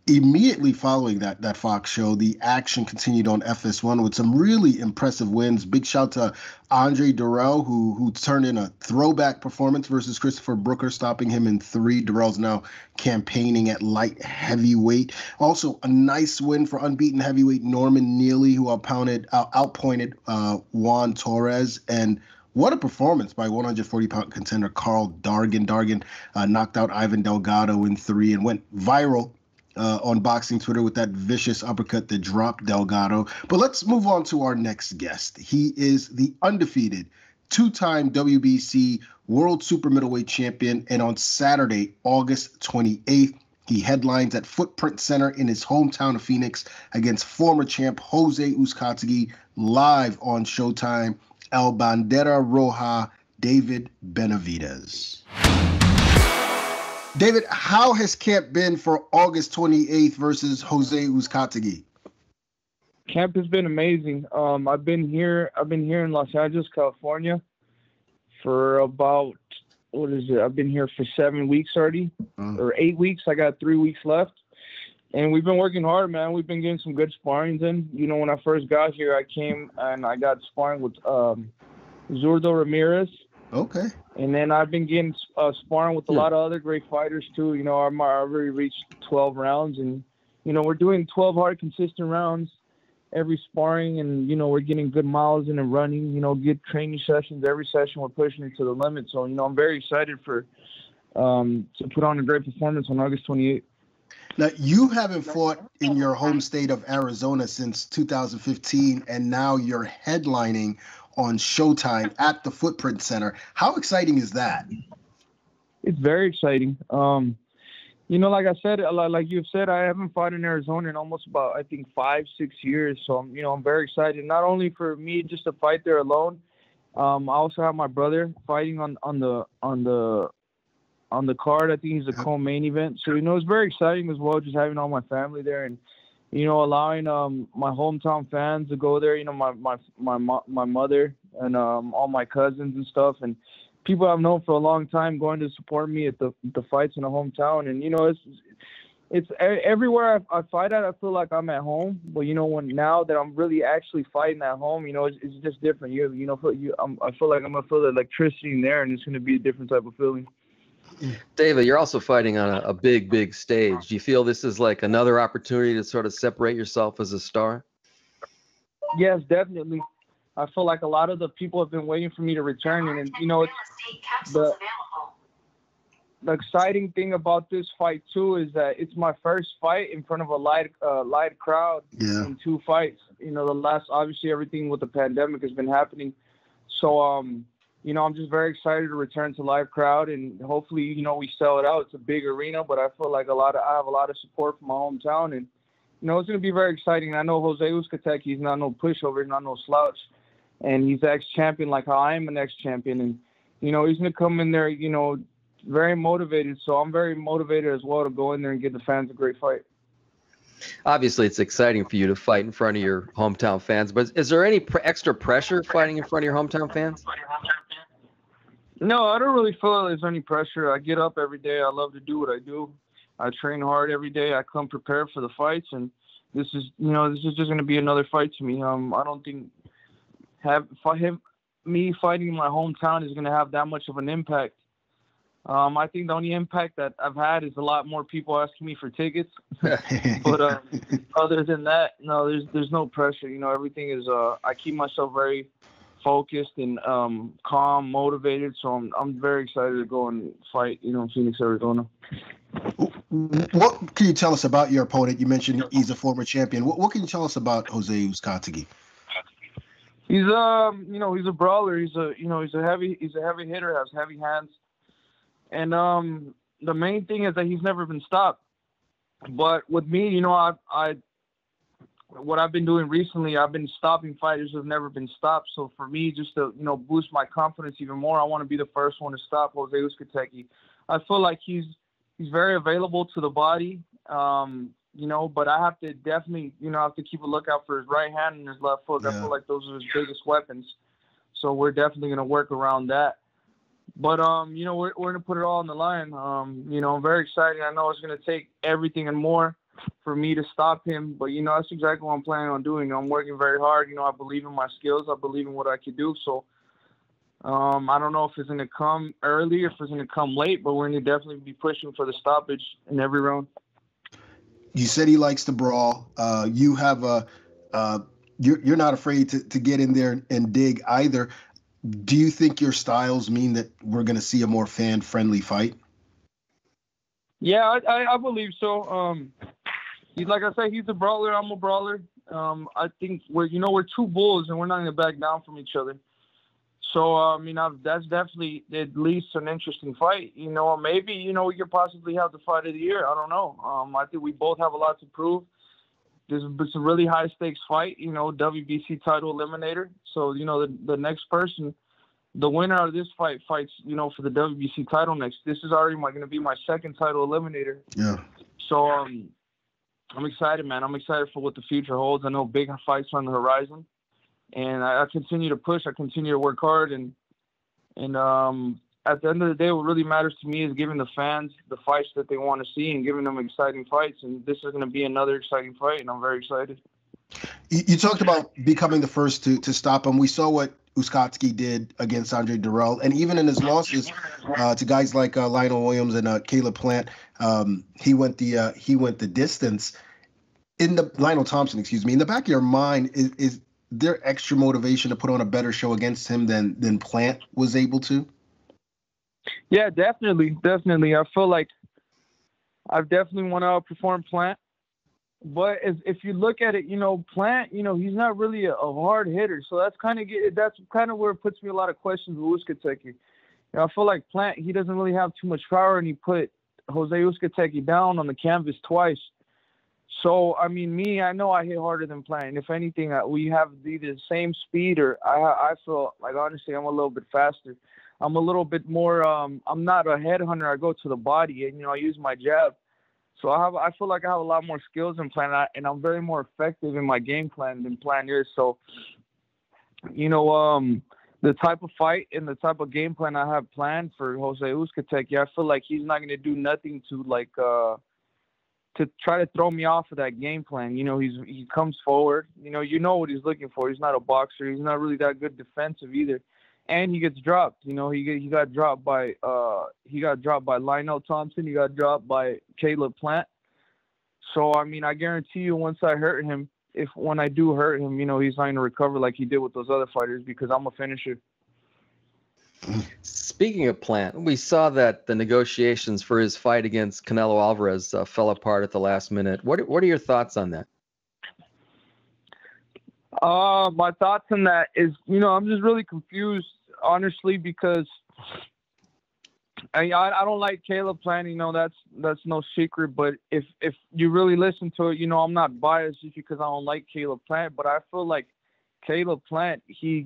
Immediately following that Fox show, the action continued on FS1 with some really impressive wins. Big shout to Andre Durrell, who turned in a throwback performance versus Christopher Brooker, stopping him in 3. Durrell's now campaigning at light heavyweight. Also, a nice win for unbeaten heavyweight Norman Neely, who outpointed Juan Torres. And what a performance by 140-pound contender Carl Dargan. Dargan knocked out Ivan Delgado in 3 and went viral on boxing Twitter with that vicious uppercut that dropped Delgado. But let's move on to our next guest. He is the undefeated 2-time WBC World Super Middleweight Champion, and on Saturday, August 28th, He headlines at Footprint Center in his hometown of Phoenix against former champ Jose Uzcategui, live on Showtime. El Bandera Roja, David Benavidez. David, how has camp been for August 28th versus Jose Uzcategui? Camp has been amazing. I've been here in Los Angeles, California for about, I've been here for 7 weeks already, or 8 weeks. I got 3 weeks left. And we've been working hard, man. We've been getting some good sparrings in. You know, when I first got here, I came and I got sparring with Zurdo Ramirez. Okay. And then I've been getting sparring with a lot of other great fighters, too. You know, I've already reached 12 rounds. And, you know, we're doing 12 hard, consistent rounds every sparring. And, you know, we're getting good miles in and running, you know, good training sessions. Every session we're pushing it to the limit. So, you know, I'm very excited for to put on a great performance on August 28th. Now, you haven't fought in your home state of Arizona since 2015, and now you're headlining on Showtime at the Footprint Center. How exciting is that? It's very exciting. You know, like I said, like you've said, I haven't fought in Arizona in almost about, I think, 5-6 years. So, I'm very excited, not only for me just to fight there alone. I also have my brother fighting on the card. I think he's a co-main event. So, it's very exciting as well, just having all my family there and, allowing my hometown fans to go there, my mother and all my cousins and stuff, and people I've known for a long time going to support me at the fights in the hometown. And, it's everywhere I fight at, I feel like I'm at home. But, now that I'm really actually fighting at home, it's just different. I feel like I'm going to feel the electricity in there, and it's going to be a different type of feeling. David, you're also fighting on a big stage. Do you feel this is like another opportunity to sort of separate yourself as a star? Yes, definitely. I feel like a lot of the people have been waiting for me to return. And it's the exciting thing about this fight, too, is that it's my first fight in front of a live crowd in 2 fights. The last, obviously, everything with the pandemic has been happening. So, I'm just very excited to return to live crowd, and hopefully, we sell it out. It's a big arena, but I feel like I have a lot of support from my hometown, and it's going to be very exciting. I know Jose Uzcategui is not no pushover, he's not no slouch, and he's ex-champion like how I am an ex-champion, and he's going to come in there, very motivated. So I'm very motivated as well to go in there and give the fans a great fight. Obviously, it's exciting for you to fight in front of your hometown fans, but is there any extra pressure fighting in front of your hometown fans? No, I don't really feel there's any pressure. I get up every day. I love to do what I do. I train hard every day. I come prepared for the fights, and this is just going to be another fight to me. I don't think me fighting in my hometown is going to have that much of an impact. I think the only impact that I've had is a lot more people asking me for tickets. But other than that, no, there's no pressure. Everything is. I keep myself very focused and calm, motivated. So I'm very excited to go and fight, in Phoenix, Arizona. What can you tell us about your opponent? You mentioned he's a former champion. What can you tell us about Jose Uzcategui? He's he's a brawler. He's a heavy hitter, has heavy hands. And the main thing is that he's never been stopped. But with me, what I've been doing recently, I've been stopping fighters who have never been stopped. So for me, just to boost my confidence even more, I want to be the first one to stop Jose Uzcategui. I feel like he's very available to the body, but I have to definitely have to keep a lookout for his right hand and his left foot. I feel like those are his biggest weapons. So we're definitely going to work around that. But we're going to put it all on the line. I'm very excited. I know it's going to take everything and more for me to stop him, but that's exactly what I'm planning on doing. I'm working very hard. I believe in my skills. I believe in what I can do. So I don't know if it's going to come early or if it's going to come late, but we're going to definitely be pushing for the stoppage in every round. You said he likes to brawl. You have you're not afraid to get in there and dig either. Do you think your styles mean that we're going to see a more fan-friendly fight? Yeah, I believe so. Like I said, he's a brawler. I'm a brawler. I think we're two bulls, and we're not going to back down from each other. So, that's definitely at least an interesting fight. Maybe, we could possibly have the fight of the year. I don't know. I think we both have a lot to prove. This is a really high-stakes fight, WBC title eliminator. So, the next person, the winner of this fight fights, for the WBC title next. This is already going to be my second title eliminator. Yeah. So, I'm excited, man. I'm excited for what the future holds. I know big fights are on the horizon. And I continue to push. I continue to work hard. And at the end of the day, what really matters to me is giving the fans the fights that they want to see and giving them exciting fights. And this is going to be another exciting fight, and I'm very excited. You talked about becoming the first to stop him. We saw what Uskotsky did against Andre Durrell, and even in his losses to guys like Lionel Williams and Caleb-Plant, he went the distance. Lionel Thompson, excuse me. In the back of your mind, is there extra motivation to put on a better show against him than Plant was able to? Yeah, definitely. I feel like I've definitely want to outperform Plant. But if you look at it, Plant, he's not really a hard hitter. So that's kind of where it puts me a lot of questions with Uskotsky. I feel like Plant, he doesn't really have too much power, and he put Jose Uskotsky down on the canvas twice. So, I know I hit harder than Plant. And if anything, we have either the same speed, or I feel like, honestly, I'm a little bit faster. I'm a little bit more, I'm not a headhunter. I go to the body, and, I use my jab. So I feel like I have a lot more skills than Plant, and I'm very more effective in my game plan than Plant is. So, the type of fight and the type of game plan I have planned for Jose Uskotsky, I feel like he's not going to do nothing to to try to throw me off of that game plan. He comes forward. You know what he's looking for. He's not a boxer. He's not really that good defensive either. And he gets dropped. He got dropped by Lionel Thompson. He got dropped by Caleb-Plant. So I guarantee you, once I hurt him, when I do hurt him, he's not going to recover like he did with those other fighters, because I'm a finisher. Speaking of Plant, we saw that the negotiations for his fight against Canelo Alvarez fell apart at the last minute. What are your thoughts on that? My thoughts on that is, I'm just really confused, honestly, because I don't like Caleb-Plant. That's no secret. But if you really listen to it, I'm not biased just because I don't like Caleb-Plant. But I feel like Caleb-Plant, he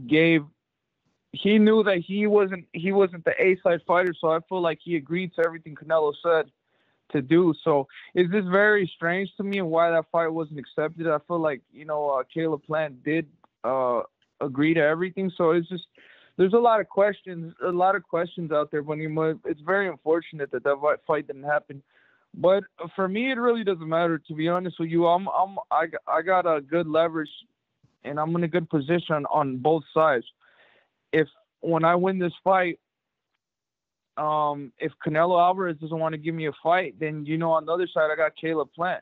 knew that he wasn't the A-side fighter, so I feel like he agreed to everything Canelo said to do. So it's just very strange to me and why that fight wasn't accepted. I feel like, Caleb-Plant did agree to everything. So it's just, there's a lot of questions out there, but it's very unfortunate that fight didn't happen. But for me, it really doesn't matter, to be honest with you. I got a good leverage, and I'm in a good position on both sides. When I win this fight, if Canelo Alvarez doesn't want to give me a fight, then on the other side I got Caleb-Plant.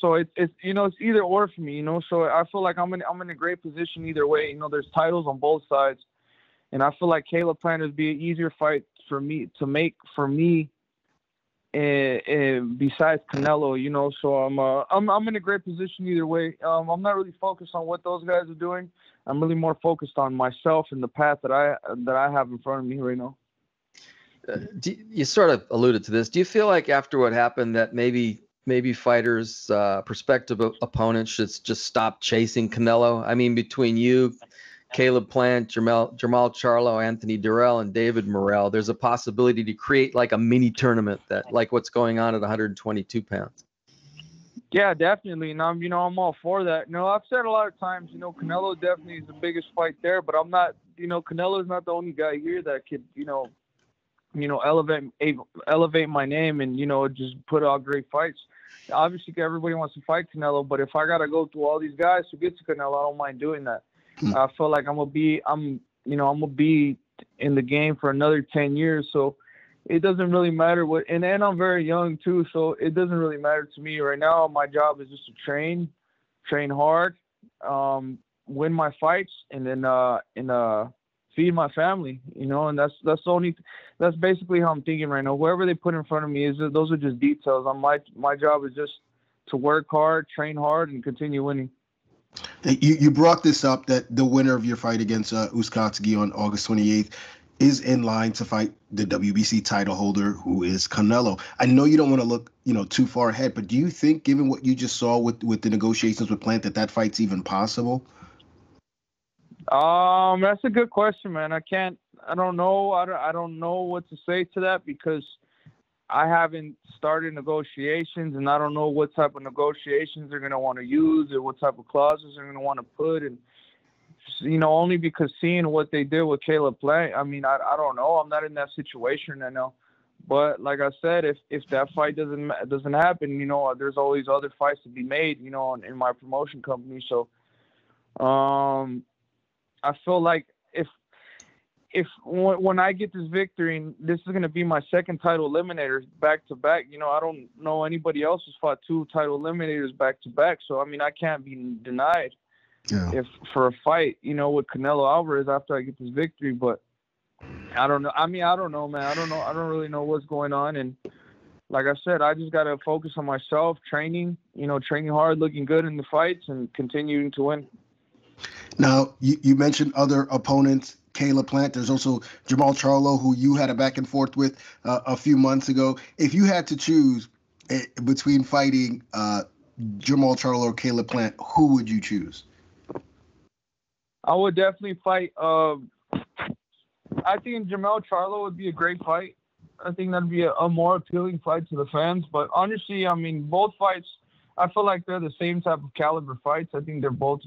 So it's either or for me. So I feel like I'm in a great position either way. There's titles on both sides, and I feel like Caleb-Plant would be an easier fight for me to make besides Canelo. So I'm in a great position either way. I'm not really focused on what those guys are doing. I'm really more focused on myself and the path that I have in front of me right now. You sort of alluded to this. Do you feel like after what happened that maybe fighters, prospective opponents, should just stop chasing Canelo? Between you, Caleb-Plant, Jermall Charlo, Anthony Durrell, and David Morrell, there's a possibility to create like a mini tournament like what's going on at 122 pounds. Yeah, definitely. And I'm all for that. I've said a lot of times, Canelo definitely is the biggest fight there, but I'm not, Canelo is not the only guy here that could, elevate my name and, just put out great fights. Obviously, everybody wants to fight Canelo, but if I got to go through all these guys to get to Canelo, I don't mind doing that. I feel like I'm going to be in the game for another 10 years. So it doesn't really matter and I'm very young too. So it doesn't really matter to me right now. My job is just to train hard, win my fights, and then, feed my family, and that's basically how I'm thinking right now. Whoever they put in front of me those are just details. My job is just to work hard, train hard, and continue winning. You brought this up that the winner of your fight against Uskotsky on August 28th is in line to fight the WBC title holder, who is Canelo. I know you don't want to look, too far ahead, but do you think, given what you just saw with the negotiations with Plant, that fight's even possible? That's a good question, man. I don't know. I don't know what to say to that because I haven't started negotiations, and I don't know what type of negotiations they're going to want to use or what type of clauses they're going to want to put. And, only because seeing what they did with Canelo-Plant, I mean, I don't know. I'm not in that situation right now. But like I said, if that fight doesn't happen, there's always other fights to be made, in my promotion company. So I feel like when I get this victory, and this is going to be my second title eliminator back to back, I don't know anybody else who's fought 2 title eliminators back to back. So, I mean, I can't be denied if for a fight, with Canelo Alvarez after I get this victory. But I don't know. I mean, I don't know, man. I don't know. I don't really know what's going on. And like I said, I just got to focus on myself, training hard, looking good in the fights, and continuing to win. Now, you mentioned other opponents, Canelo-Plant. There's also Jamal Charlo, who you had a back and forth with a few months ago. If you had to choose between fighting Jamal Charlo or Canelo-Plant, who would you choose? I would definitely fight. I think Jamal Charlo would be a great fight. I think that'd be a more appealing fight to the fans. But honestly, I mean, both fights, I feel like they're the same type of caliber fights. I think they're both,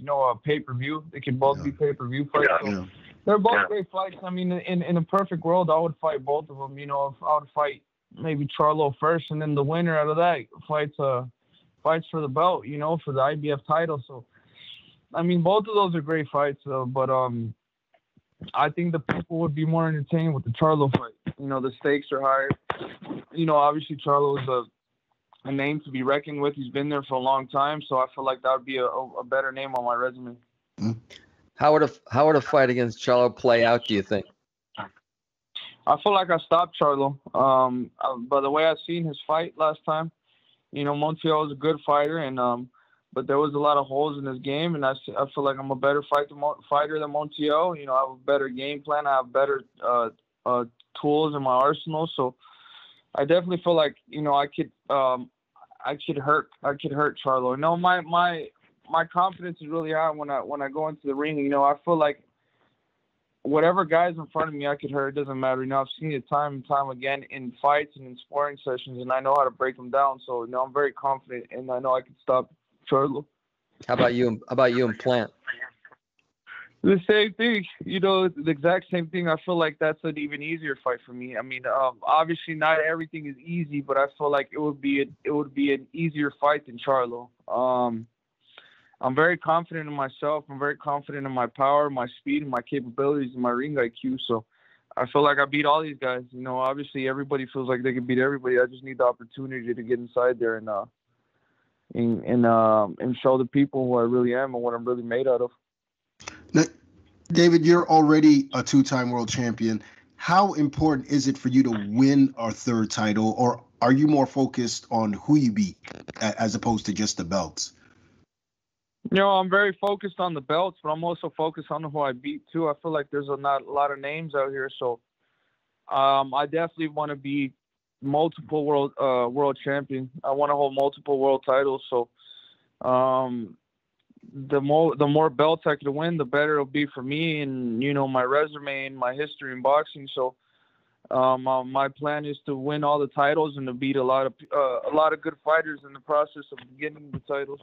pay-per-view. They can both be pay-per-view fights. So they're both great fights. I mean, in a perfect world, I would fight both of them. If I would fight maybe Charlo first, and then the winner out of that fights for the belt, for the IBF title. So, I mean, both of those are great fights, but I think the people would be more entertained with the Charlo fight. The stakes are higher. Obviously Charlo is a name to be reckoned with. He's been there for a long time, so I feel like that would be a better name on my resume. How would a fight against Charlo play out, do you think? I feel like I stopped Charlo. By the way I've seen his fight last time, Montiel is a good fighter, and but there was a lot of holes in his game, and I feel like I'm a better fighter than Montiel. I have a better game plan. I have better tools in my arsenal. So I definitely feel like I could hurt Charlo. No, my confidence is really high when I go into the ring. I feel like whatever guy's in front of me, I could hurt. It doesn't matter. I've seen it time and time again in fights and in sparring sessions, and I know how to break them down. So I'm very confident, and I know I can stop Charlo. How about you and Plant? The same thing, the exact same thing. I feel like that's an even easier fight for me. I mean, obviously not everything is easy, but I feel like it would be an easier fight than Charlo. I'm very confident in myself. I'm very confident in my power, my speed, and my capabilities, and my ring IQ. So I feel like I beat all these guys. Obviously everybody feels like they can beat everybody. I just need the opportunity to get inside there and show the people who I really am and what I'm really made out of. Now, David, you're already a 2-time world champion. How important is it for you to win a 3rd title, or are you more focused on who you beat as opposed to just the belts? I'm very focused on the belts, but I'm also focused on who I beat too. I feel like there's a lot of names out here, so I definitely want to be multiple world champion. I want to hold multiple world titles. So the more belts I could win, the better it'll be for me and my resume and my history in boxing. So my plan is to win all the titles and to beat a lot of good fighters in the process of getting the titles.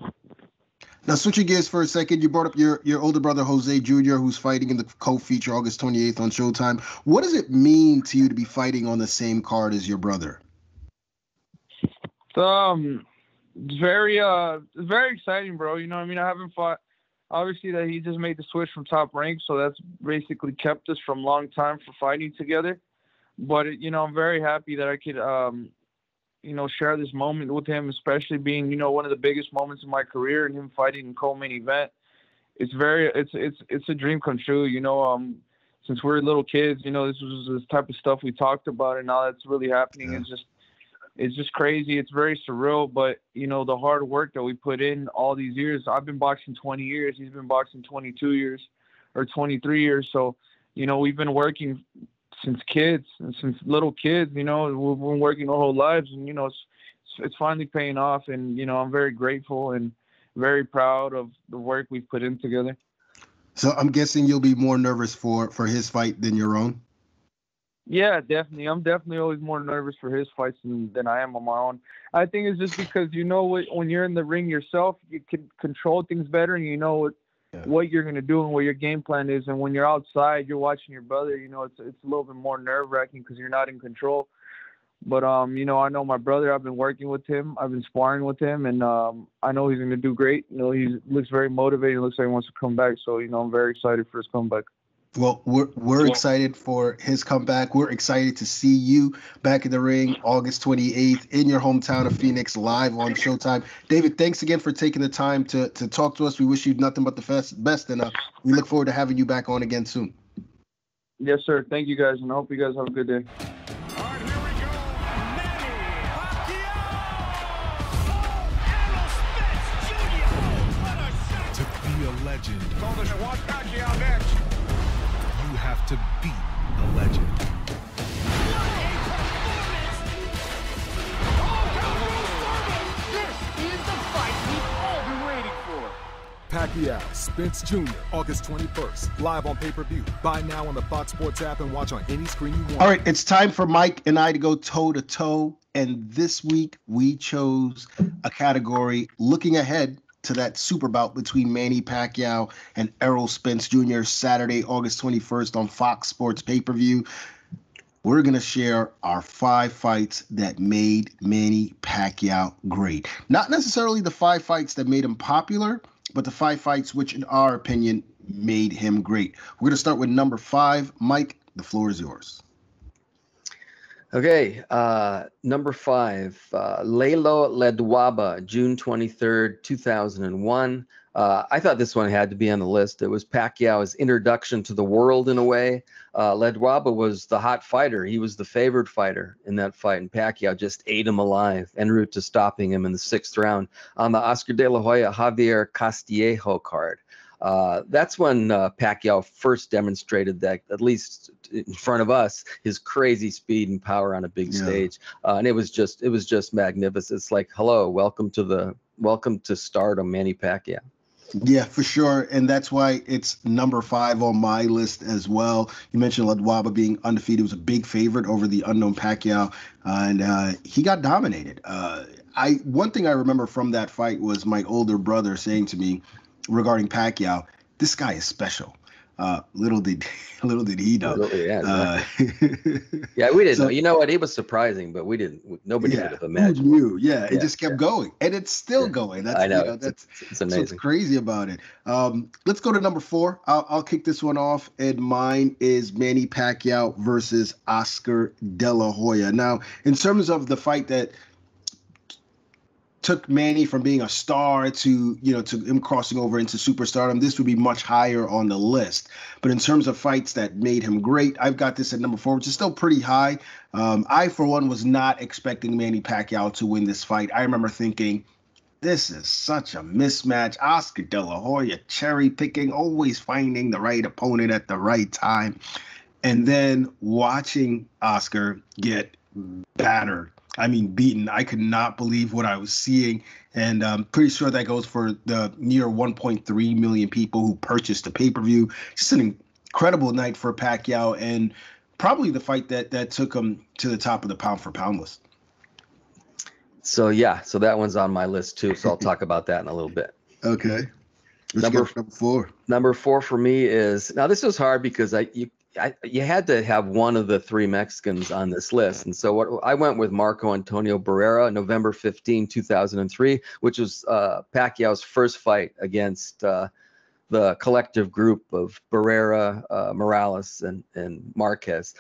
Now, switching gears for a second, you brought up your older brother, Jose Jr., who's fighting in the co-feature August 28th on Showtime. What does it mean to you to be fighting on the same card as your brother? It's very exciting, bro. I haven't fought. Obviously, that he just made the switch from Top Rank, so that's basically kept us from long time for fighting together. But, I'm very happy that I could, share this moment with him, especially being, one of the biggest moments in my career and him fighting in co-main event. It's a dream come true, since we're little kids, this was this type of stuff we talked about, and now that's really happening. it's just crazy. It's very surreal, but you know, the hard work that we put in all these years. I've been boxing 20 years. He's been boxing 22 years or 23 years. So, you know, we've been working since little kids, you know, we've been working our whole lives, and, you know, it's finally paying off. And, you know, I'm very grateful and very proud of the work we've put in together. So I'm guessing you'll be more nervous for his fight than your own? Yeah, definitely. I'm definitely always more nervous for his fights than I am on my own. I think it's just because, you know, when you're in the ring yourself, you can control things better, and you know what you're going to do and what your game plan is. And when you're outside, you're watching your brother, you know, it's a little bit more nerve-wracking because you're not in control. But, you know, I know my brother. I've been working with him. I've been sparring with him, and I know he's going to do great. You know, he looks very motivated. Looks like he wants to come back. So, you know, I'm very excited for his comeback. Well, we're excited for his comeback. We're excited to see you back in the ring August 28th in your hometown of Phoenix, live on Showtime. David, thanks again for taking the time to talk to us. We wish you nothing but the best, and we look forward to having you back on again soon. Yes, sir. Thank you, guys, and I hope you guys have a good day. All right, here we go. Manny Pacquiao! Canelo-Spence Jr. What a shot! To be a legend, Told us to watch Pacquiao next. you have to beat a legend. What a performance! Oh, God, Rosenthal! This is the fight we've all been waiting for. Pacquiao-Spence Jr., August 21st, live on pay-per-view. Buy now on the FOX Sports app and watch on any screen you want. All right, it's time for Mike and I to go toe-to-toe, and this week we chose a category looking ahead to that super bout between Manny Pacquiao and Errol Spence Jr. Saturday, August 21st on Fox Sports pay-per-view. We're going to share our 5 fights that made Manny Pacquiao great. Not necessarily the 5 fights that made him popular, but the 5 fights which, in our opinion, made him great. We're going to start with number 5. Mike, the floor is yours. Okay, number 5, Lelo Ledwaba, June 23rd, 2001. I thought this one had to be on the list. It was Pacquiao's introduction to the world in a way. Ledwaba was the hot fighter. He was the favored fighter in that fight, and Pacquiao just ate him alive, en route to stopping him in the 6th round on the Oscar De La Hoya Javier Castillejo card. That's when Pacquiao first demonstrated that, at least in front of us, his crazy speed and power on a big stage. And it was just magnificent. It's like, hello, welcome to stardom, Manny Pacquiao. Yeah, for sure. And that's why it's number 5 on my list as well. You mentioned Ledwaba being undefeated. He was a big favorite over the unknown Pacquiao, and he got dominated. One thing I remember from that fight was my older brother saying to me regarding Pacquiao, this guy is special. Little did he know. Yeah, we didn't know. You know what? It was surprising, but we didn't. Nobody would have imagined. Who knew? Yeah, it just kept going, and it's still going. That's, I know. You know, that's it's amazing. what's crazy about it. Let's go to number 4. I'll kick this one off, and mine is Manny Pacquiao versus Oscar De La Hoya. Now, in terms of the fight that took Manny from being a star to him crossing over into superstardom, this would be much higher on the list. But in terms of fights that made him great, I've got this at number 4, which is still pretty high. I, for one, was not expecting Manny Pacquiao to win this fight. I remember thinking, this is such a mismatch. Oscar De La Hoya cherry picking, always finding the right opponent at the right time. And then watching Oscar get battered. I mean, beaten. I could not believe what I was seeing. And I'm pretty sure that goes for the near 1.3 million people who purchased the pay-per-view. Just an incredible night for Pacquiao, and probably the fight that took him to the top of the pound-for-pound list. So that one's on my list too. So I'll talk about that in a little bit. Okay. Number 4. Number 4 for me is, now this was hard because you had to have one of the 3 Mexicans on this list. And so I went with Marco Antonio Barrera, November 15, 2003, which was Pacquiao's first fight against the collective group of Barrera, Morales, and Marquez.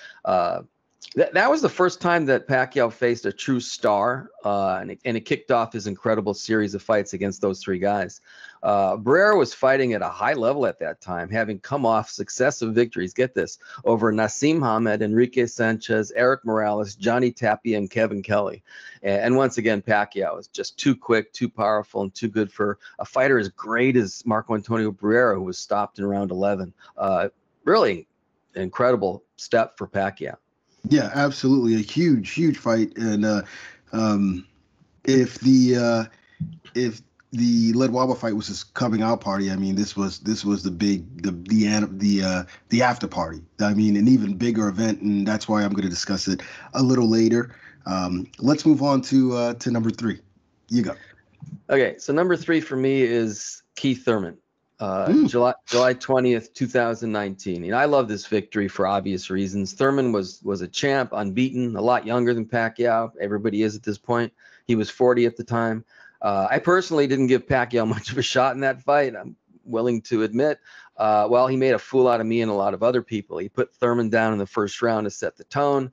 That was the first time that Pacquiao faced a true star, and it kicked off his incredible series of fights against those three guys. Bouhairie was fighting at a high level at that time, having come off successive victories, get this, over Nassim Hamed, Enrique Sanchez, Eric Morales, Johnny Tapia, and Kevin Kelly. And once again, Pacquiao was just too quick, too powerful, and too good for a fighter as great as Marco Antonio Bouhairie, who was stopped in round 11. Really incredible step for Pacquiao. Yeah, absolutely. A huge fight. And if the Lead Waba fight was his coming out party, I mean, this was the after party. I mean, an even bigger event, and that's why I'm going to discuss it a little later. Let's move on to number 3. You go. Okay, so number 3 for me is Keith Thurman. July 20th, 2019. And I love this victory for obvious reasons. Thurman was a champ, unbeaten, a lot younger than Pacquiao. Everybody is at this point. He was 40 at the time. I personally didn't give Pacquiao much of a shot in that fight, I'm willing to admit. Well, he made a fool out of me and a lot of other people. He put Thurman down in the first round to set the tone.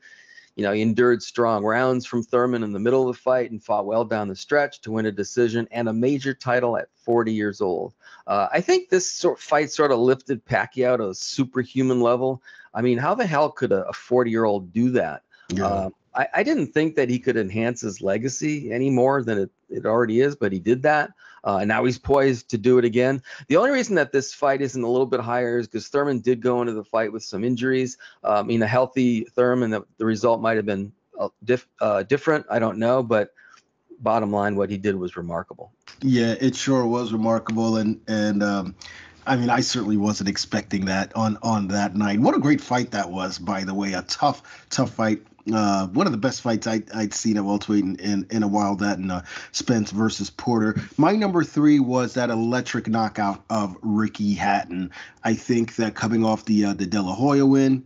You know, he endured strong rounds from Thurman in the middle of the fight and fought well down the stretch to win a decision and a major title at 40 years old. I think this fight sort of lifted Pacquiao to a superhuman level. I mean, how the hell could a 40-year-old do that? Yeah. I didn't think that he could enhance his legacy any more than it already is, but he did that. And now he's poised to do it again. The only reason that this fight isn't a little bit higher is because Thurman did go into the fight with some injuries. I mean, a healthy Thurman, the result might have been different. I don't know, but bottom line, what he did was remarkable. Yeah, it sure was remarkable. And I mean, I certainly wasn't expecting that on that night. What a great fight that was, by the way. A tough fight. One of the best fights I'd seen at welterweight in a while, that and Spence versus Porter. My number 3 was that electric knockout of Ricky Hatton. I think that coming off the De La Hoya win,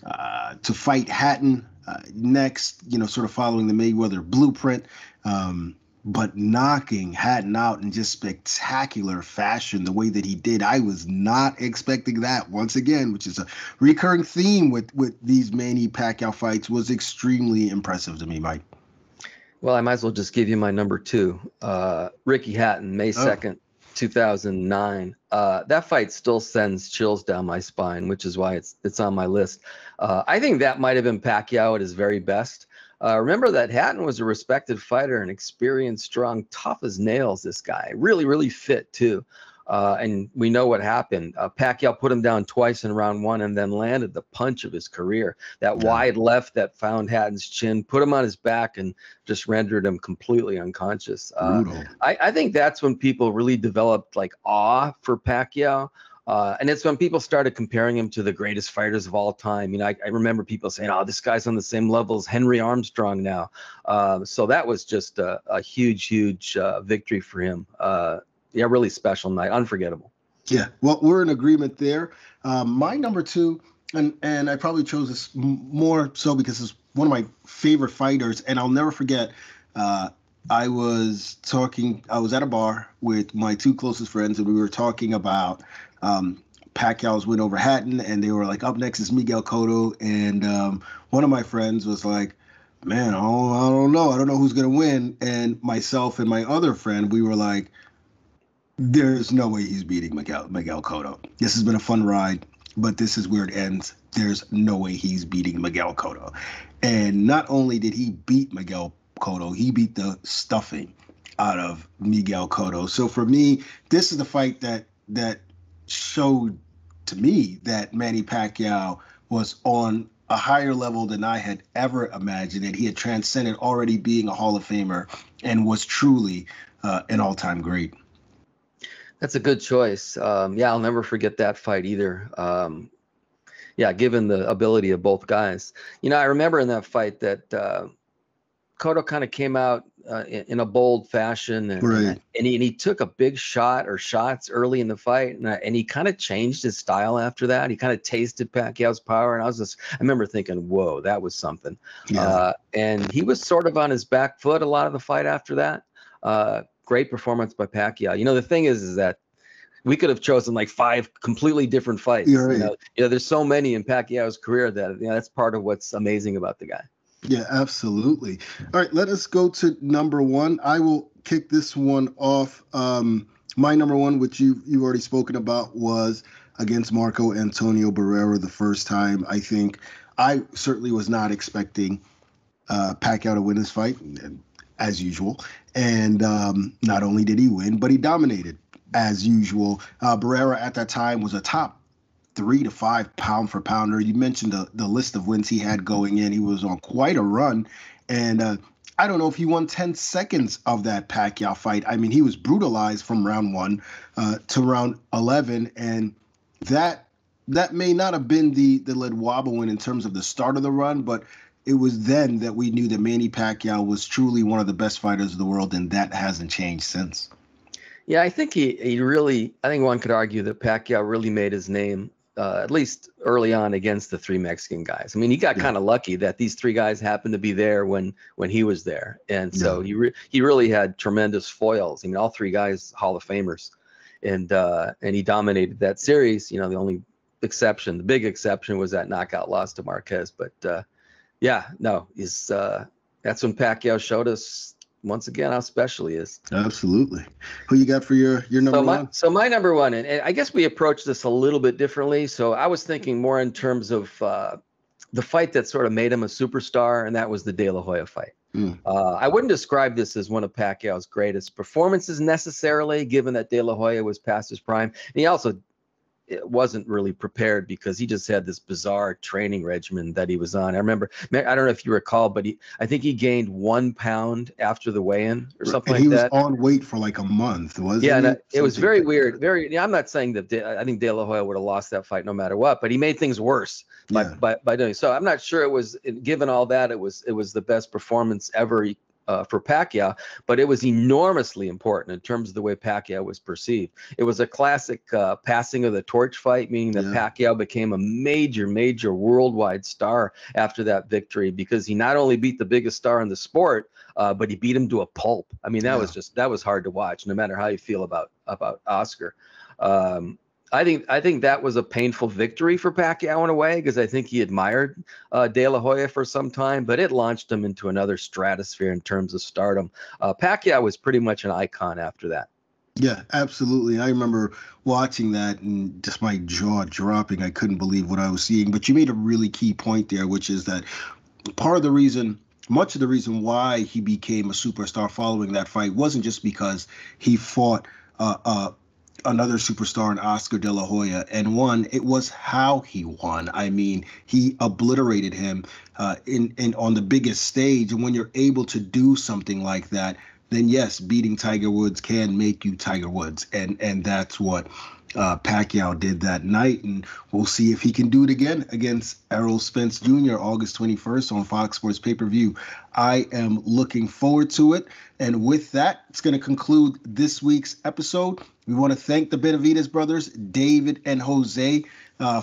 to fight Hatton next, you know, sort of following the Mayweather blueprint, but knocking Hatton out in just spectacular fashion the way that he did, I was not expecting that. Once again, which is a recurring theme with these Manny Pacquiao fights, was extremely impressive to me, Mike. Well, I might as well just give you my number 2. Ricky Hatton, May 2nd, 2009. That fight still sends chills down my spine, which is why it's on my list. I think that might have been Pacquiao at his very best. Remember that Hatton was a respected fighter, an experienced, strong, tough as nails, this guy. Really, really fit, too. And we know what happened. Pacquiao put him down twice in round 1 and then landed the punch of his career. That wide left that found Hatton's chin, put him on his back, and just rendered him completely unconscious. I think that's when people really developed, like, awe for Pacquiao. And it's when people started comparing him to the greatest fighters of all time. You know, I remember people saying, oh, this guy's on the same level as Henry Armstrong now. So that was just a huge victory for him. Yeah, really special night. Unforgettable. Yeah, well, we're in agreement there. My number 2, and I probably chose this more so because it's one of my favorite fighters, and I'll never forget, I was at a bar with my 2 closest friends, and we were talking about Pacquiao's win over Hatton, and they were like, up next is Miguel Cotto, and one of my friends was like, man, I don't know who's going to win, and myself and my other friend, we were like, there's no way he's beating Miguel Cotto. This has been a fun ride, but this is where it ends. There's no way he's beating Miguel Cotto. And not only did he beat Miguel Cotto, he beat the stuffing out of Miguel Cotto. So for me, this is the fight that showed to me that Manny Pacquiao was on a higher level than I had ever imagined, and he had transcended already being a Hall of Famer and was truly an all-time great. That's a good choice. Yeah, I'll never forget that fight either. Yeah, given the ability of both guys. You know, I remember in that fight that Cotto kind of came out in a bold fashion, and he took a big shot or shots early in the fight, and he kind of changed his style after that. He kind of tasted Pacquiao's power, and I remember thinking, whoa, that was something. Yeah. And he was sort of on his back foot a lot of the fight after that. Great performance by Pacquiao. You know, the thing is that we could have chosen like 5 completely different fights. You're right. There's so many in Pacquiao's career that that's part of what's amazing about the guy. Yeah, absolutely. All right, let us go to number 1. I will kick this one off. My number 1, which you've already spoken about, was against Marco Antonio Barrera the first time. I think I certainly was not expecting Pacquiao to win this fight, as usual. And not only did he win, but he dominated, as usual. Barrera at that time was a top 3 to 5 pound for pounder. You mentioned the list of wins he had going in. He was on quite a run. And I don't know if he won 10 seconds of that Pacquiao fight. I mean, he was brutalized from round 1 to round 11. And that may not have been the lead wobble win in terms of the start of the run, but it was then that we knew that Manny Pacquiao was truly one of the best fighters of the world, and that hasn't changed since. Yeah, I think he really, I think one could argue that Pacquiao really made his name, at least early on, against the 3 Mexican guys. I mean, he got kind of lucky that these 3 guys happened to be there when he was there. And so he really had tremendous foils. I mean, all 3 guys, Hall of Famers. And he dominated that series. The only exception, the big exception, was that knockout loss to Marquez. But that's when Pacquiao showed us once again how special he is. Absolutely. Who you got for your number 1? So my number 1, and I guess we approached this a little bit differently. So I was thinking more in terms of the fight that sort of made him a superstar, and that was the De La Hoya fight. I wouldn't describe this as one of Pacquiao's greatest performances necessarily, given that De La Hoya was past his prime. And he also wasn't really prepared because he just had this bizarre training regimen that he was on. I remember, I don't know if you recall, but I think he gained 1 pound after the weigh-in or something like that. He was on weight for like a month, wasn't he? Yeah, it was very weird. I'm not saying that I think De La Hoya would have lost that fight no matter what, but he made things worse by doing so. I'm not sure it was, given all that, it was the best performance ever for Pacquiao, but it was enormously important in terms of the way Pacquiao was perceived. It was a classic passing of the torch fight, meaning that Pacquiao became a major worldwide star after that victory, because he not only beat the biggest star in the sport, but he beat him to a pulp. I mean, that was hard to watch, no matter how you feel about Oscar. I think that was a painful victory for Pacquiao in a way, because I think he admired De La Hoya for some time, but it launched him into another stratosphere in terms of stardom. Pacquiao was pretty much an icon after that. Yeah, absolutely. I remember watching that and just my jaw dropping. I couldn't believe what I was seeing. But you made a really key point there, which is that much of the reason why he became a superstar following that fight wasn't just because he fought another superstar in Oscar De La Hoya and won. It was how he won. I mean, he obliterated him in on the biggest stage. And when you're able to do something like that, then yes, beating Tiger Woods can make you Tiger Woods. And that's what Pacquiao did that night. And we'll see if he can do it again against Errol Spence Jr. August 21st on Fox Sports Pay-Per-View. I am looking forward to it. And with that, it's going to conclude this week's episode. We want to thank the Benavidez brothers, David and Jose,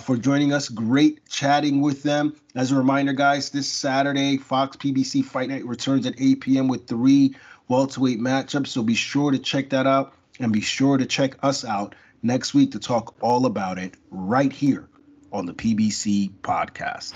for joining us. Great chatting with them. As a reminder, guys, this Saturday, Fox PBC Fight Night returns at 8 p.m. with 3 welterweight matchups. So be sure to check that out, and be sure to check us out next week to talk all about it right here on the PBC Podcast.